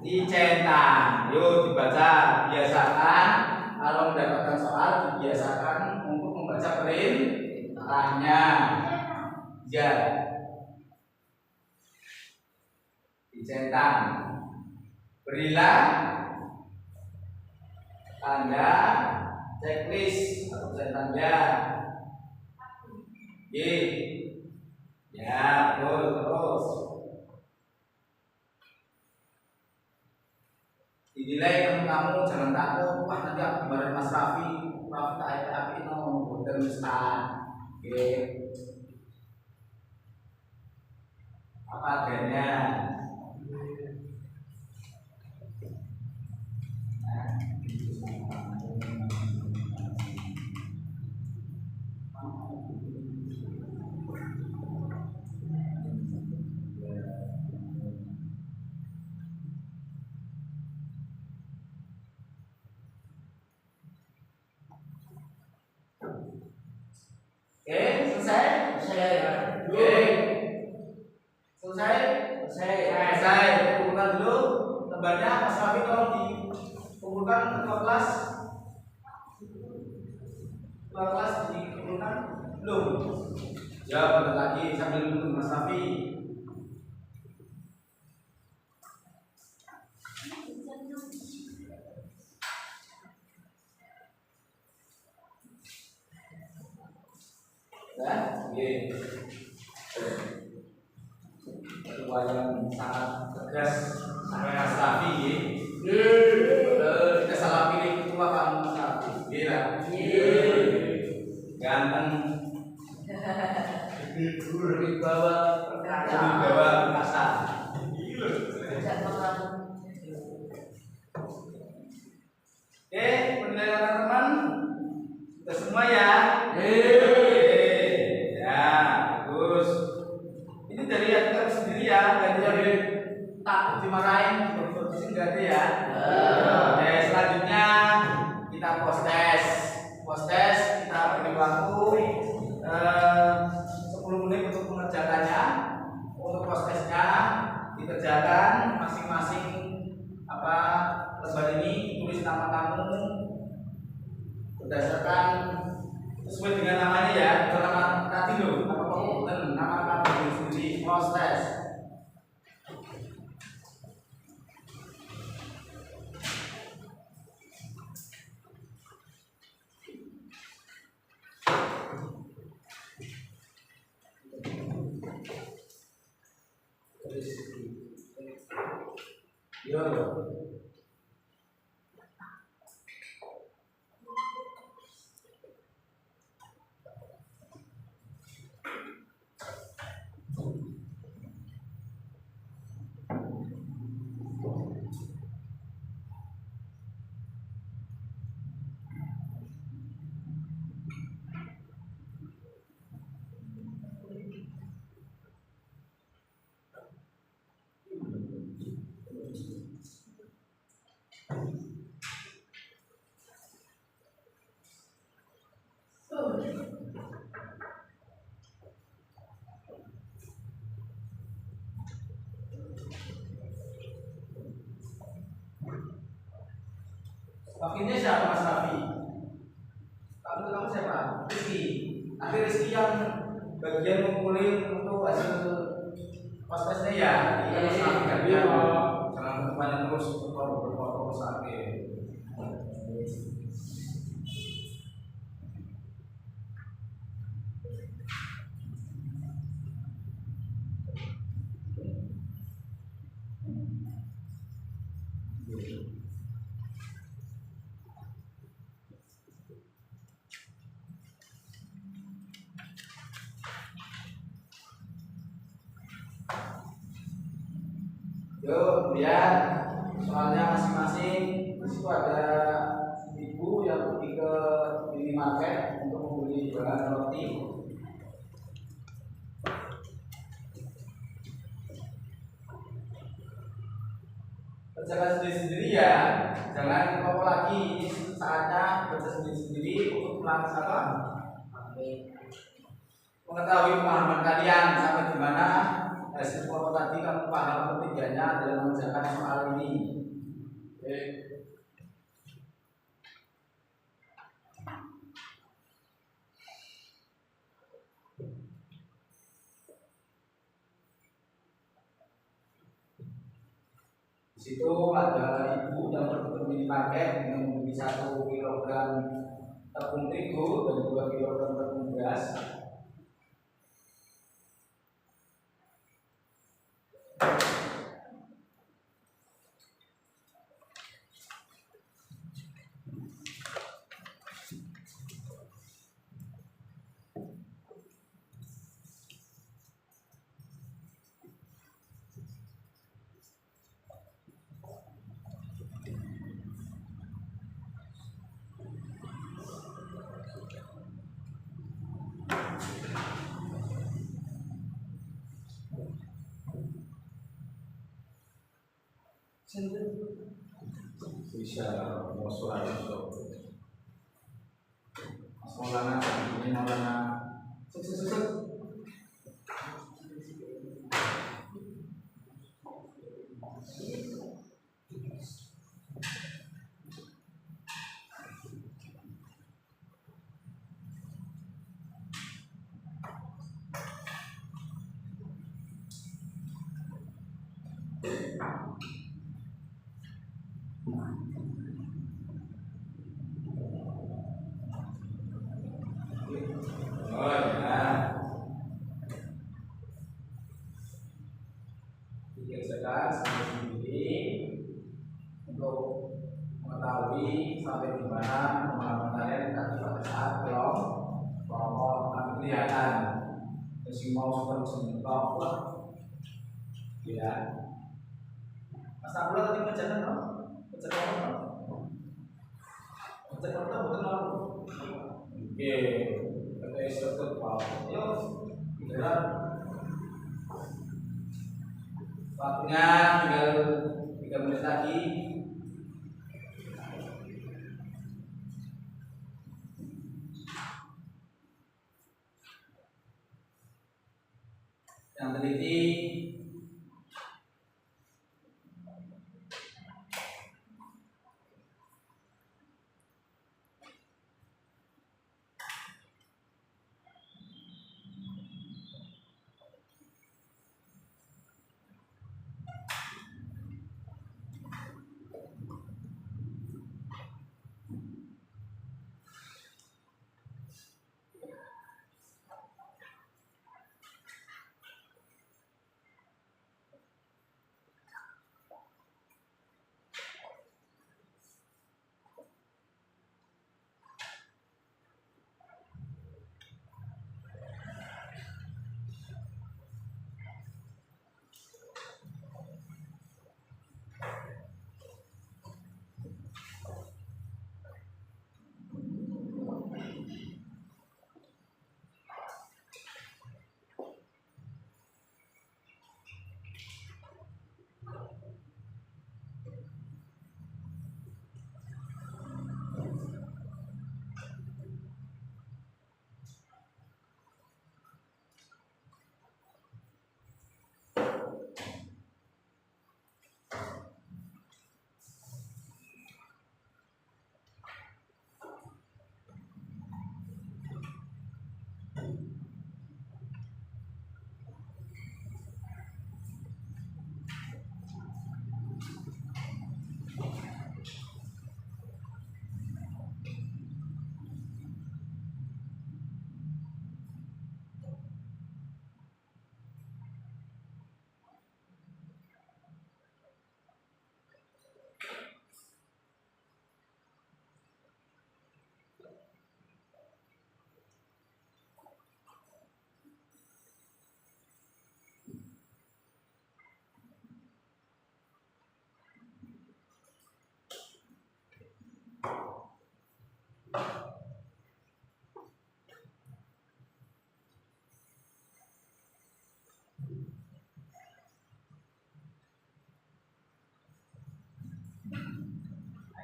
dicentang. Yuk dibaca. Biasakan kalau mendapatkan soal dibiasakan untuk membaca perintahnya. Ya. Dicentang. Berilah tanda checklist atau tanda. Y. Ya, betul, terus. Dinilai kamu jangan takut, wah nanti aku dimarahin Mas Raffi tak api no, boten Ustaz. Oke. Apa adanya? Oke, selesai? Selesai. Oke. Selesai? Selesai. Kumpulkan dulu lembarnya. Mas Raffi tolong dikumpulkan ke kelas. Kelas dikumpulkan belum? Ya, bentar lagi sambil menunggu Mas Raffi. Ya, oke. Ketua yang sangat tegas, Mas Raffi, kita salah pilih ketua kamu Mas Raffi. Gila. Ganteng. Berwibawa Berwibawa perkasa. Oke, penilaian teman-teman sudah semua ya. Ya, bagus. Ini dari kita sendiri ya, dari takut dimarahin, berfokusin enggak ada ya. Oke, selanjutnya kita post test kita beri waktu 10 menit untuk mengerjakannya. Untuk post testnya dikerjakan masing-masing lembar ini, tulis nama kamu berdasarkan sesuai dengan namanya ya, bukan nama tadi loh, nama kamu sendiri. Post test. Yo. Wakilnya siapa Mas Raffi? Kamu siapa? Rizky. Nanti Rizky yang bagian ngumpulin untuk hasil post testnya ya. Iya, Mas Raffi kan dia jangan kebanyakan terus berfoto sakit. Yuk, kemudian soalnya masing-masing. Di situ ada ibu yang pergi ke minimarket untuk membeli bahan roti. Kerjakan sendiri-sendiri ya, jangan kelompok lagi. Ini saatnya kerja sendiri-sendiri untuk melaksanakan mengetahui pemahaman kalian sampai di mana hasil foto kerjanya adalah mengerjakan soal ini. Oke. Di situ ada ibu yang bertemu paket dengan membeli 1 kilogram tepung terigu dan 2 kilogram tepung beras. Bisa musuh itu. Mas Maulana, ini Maulana. Suk. Oh ya. Dikerjakan sendiri untuk mengetahui sampai di mana pemahaman kalian tadi pada saat kelompok kelihatan. Terus mau super sebentar lah, ya. Mas Abdullah tadi menceritakan dong, menceritakan dong, menceritakan betul dong. Oke, kita istirahat wow. Yuk, kita waktunya tinggal 3 menit lagi. Yang teliti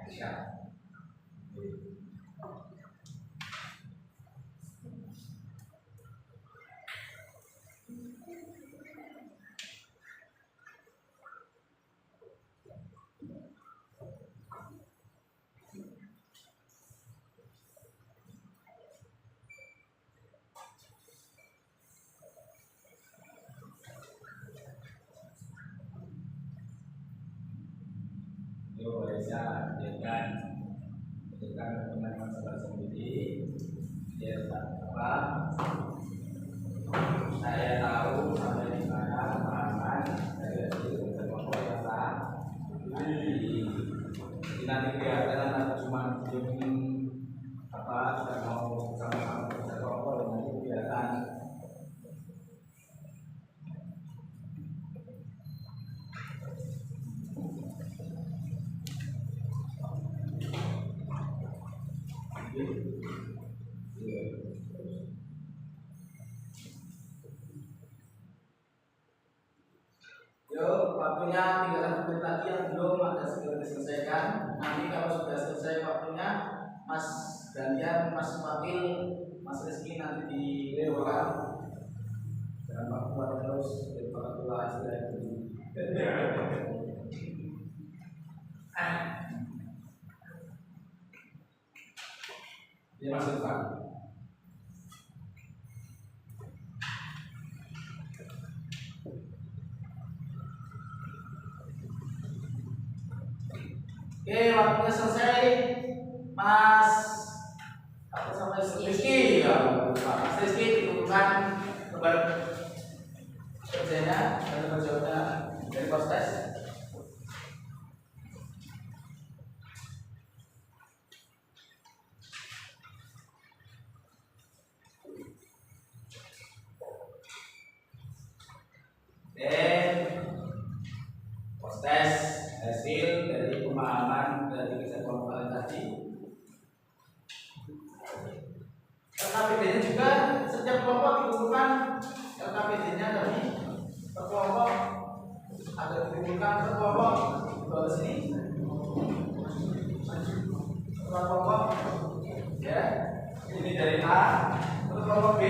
Aisyah. biasa dengan masalah sendiri dia apa saya tahu sampai di mana pemahaman dari hasil kelompok yang nanti kelihatan atau cuma apa kita mau sama-sama kelompok nanti kelihatan. Yuk, waktunya 3 menit lagi yang belum ada segera diselesaikan. Nanti kalau sudah selesai waktunya, Mas Gantian, Mas Wakil, Mas Rizky nanti dilewatkan. Jangan Pak Kuat terus, Pak Kuat sudah itu. Dia masuk Pak. Oke, waktunya selesai. Mas apa sama Rizky ya, Mas Rizky dibutuhkan kembali kerjanya dan berjawabnya dari proses. Proses hasil dari pemahaman dari kelompok tadi. LKPD-nya juga setiap kelompok dibutuhkan LKPD-nya dari per kelompok ada dibutuhkan per kelompok di bawah sini per kelompok ya ini dari A per kelompok B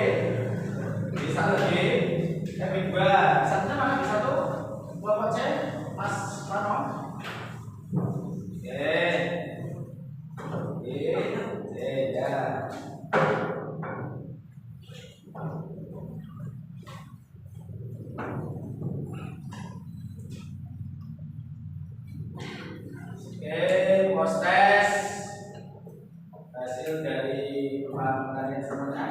bisa lagi B2 satunya mana bisa tuh kelompok C Mas Rano ya proses hasil dari pemahaman kalian semuanya.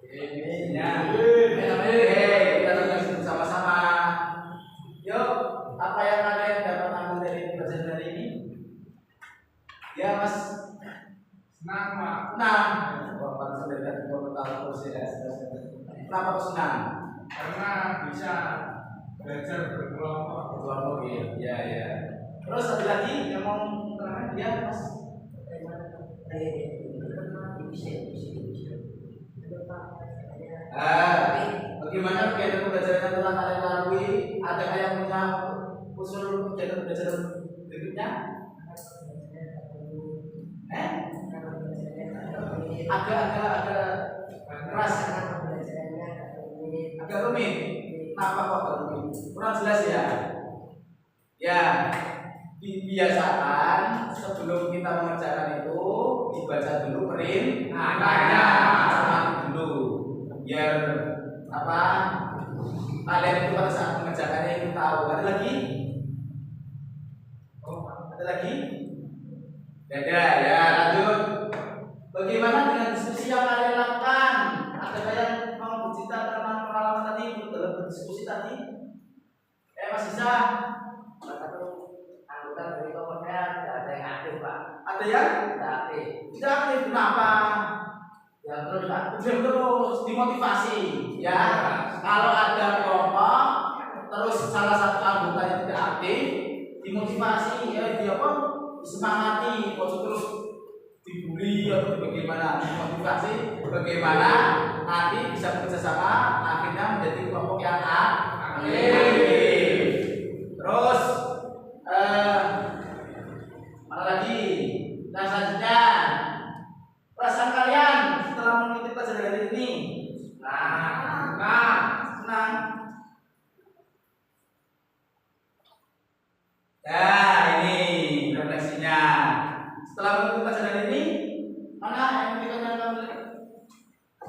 Kemudian kita tulis bersama-sama. Yuk, apa yang kalian dapat ambil dari pelajaran hari ini? Ya, Mas. Senang, Pak. Senang. Bapak sudah dari tahu terus ya. Kenapa kok senang? Karena bisa belajar berkelompok. Berkelompok ya. Terus ada lagi yang mau terangkan dia, Mas? Bagaimana kegiatan pembelajaran yang telah kalian lalui? Adakah yang punya usul kegiatan pembelajaran berikutnya? Agak keras, agak rumit. Kenapa kok agak rumit? Kurang jelas ya? Ya, dibiasakan sebelum kita mengerjakan itu dibaca dulu perintahnya, cermati dulu, biar apa? Kalian itu pada saat mengerjakannya itu tahu. Ada lagi? Ada lagi? Ada ya. Lanjut. Bagaimana dengan diskusi yang kalian lakukan? Ada yang mau bercerita tentang pengalaman tadi dalam berdiskusi tadi? Mas Isa. Anggota dari kelompoknya tidak ada yang aktif, Pak. Ada yang Tidak aktif. tidak aktif. Kenapa? Yang terus, Pak. Diam terus, dimotivasi. Ya, kalau ada kelompok terus salah satu anggotanya tidak aktif, dimotivasi ya dia apa? Disemangati, kok terus dibully atau bagaimana? Dimotivasi bagaimana nanti bisa bekerjasama akhirnya menjadi kelompok yang aktif. Terus mana lagi? Nah selanjutnya perasaan kalian setelah mengikuti pelajaran hari ini? Senang. Nah ini refleksinya. Setelah mengikuti pelajaran hari ini, mana yang kita ngambil?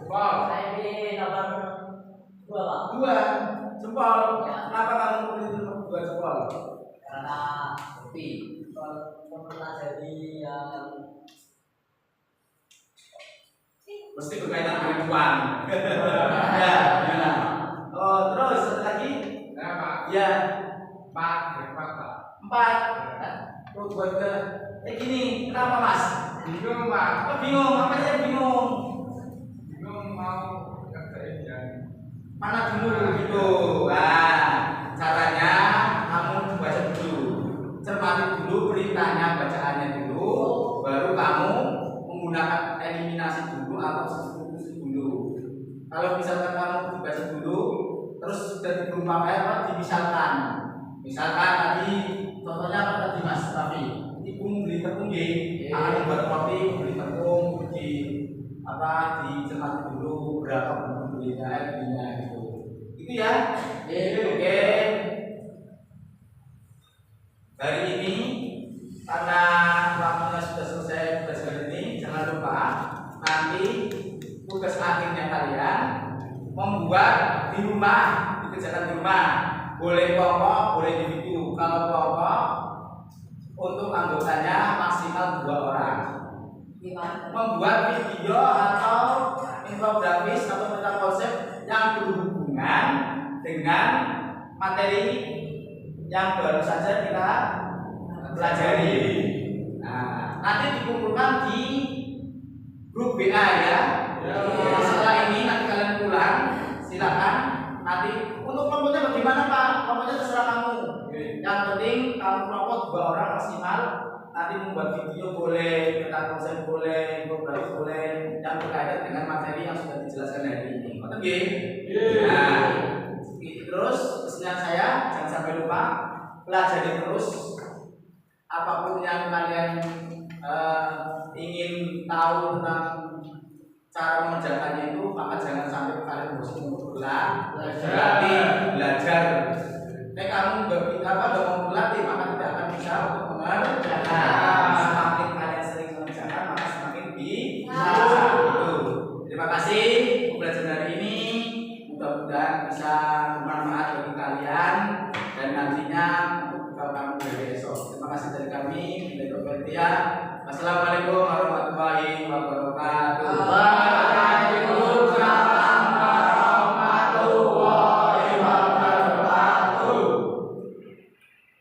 Wow. Saya ini nomor 2, Pak. 2 jempol. Kenapa kamu pilih buka jempol? Karena bukti mempelajari yang Mesti berkaitan dengan uang. Ya, gimana? Oh, terus satu lagi? Nah, Pak. Ya, 4, Pak. 4. Tuh buat ke gini, kenapa Mas? Bingung, Pak. Kok bingung? Apa saya bingung? Bingung mau kerjain yang Mana dulu gitu. Nah, caranya kamu baca dulu. Cermati dulu perintahnya, bacaannya dulu, baru kamu menggunakan eliminasi dulu atau substitusi dulu. Kalau misalkan kamu baca dulu, terus sudah diperumpakan apa? Dimisalkan. Misalkan tadi contohnya apa tadi Mas Raffi? Ibu membeli tepung akan membuat roti, membeli tepung di apa dicermati dulu berapa belinya gitu. Itu ya. Oke. Hari ini karena waktunya sudah selesai tugas hari ini, jangan lupa nanti tugas akhirnya kalian membuat di rumah, dikerjakan di rumah. Boleh kelompok, boleh individu. Kalau kelompok untuk anggotanya maksimal 2 orang. Membuat video atau infografis atau tentang konsep yang berhubungan dengan materi yang baru saja kita pelajari. Nah, nanti dikumpulkan di grup WA ya. Setelah ini nanti kalian pulang, silakan. Nanti untuk kelompoknya bagaimana Pak? Kelompoknya terserah kamu. Yang penting kamu kelompok 2 orang maksimal. Nanti membuat video boleh, tentang konsep boleh, infografis boleh, yang berkaitan dengan materi yang sudah dijelaskan hari ini. Betul nggih? Nah, terus pesan saya jangan sampai lupa pelajari terus apapun yang kalian ingin tahu tentang cara mengerjakannya itu, maka jangan sampai kalian bosan untuk belajar. Kamu nggak mau berlatih, maka tidak akan bisa untuk mengerjakan. Semakin kalian sering mengerjakan, maka semakin bisa. Gitu. Terima kasih pembelajaran hari ini. Mudah-mudahan bisa bermanfaat bagi kalian dan nantinya untuk kamu dari esok. Terima kasih dari kami. Assalamualaikum warahmatullahi wabarakatuh.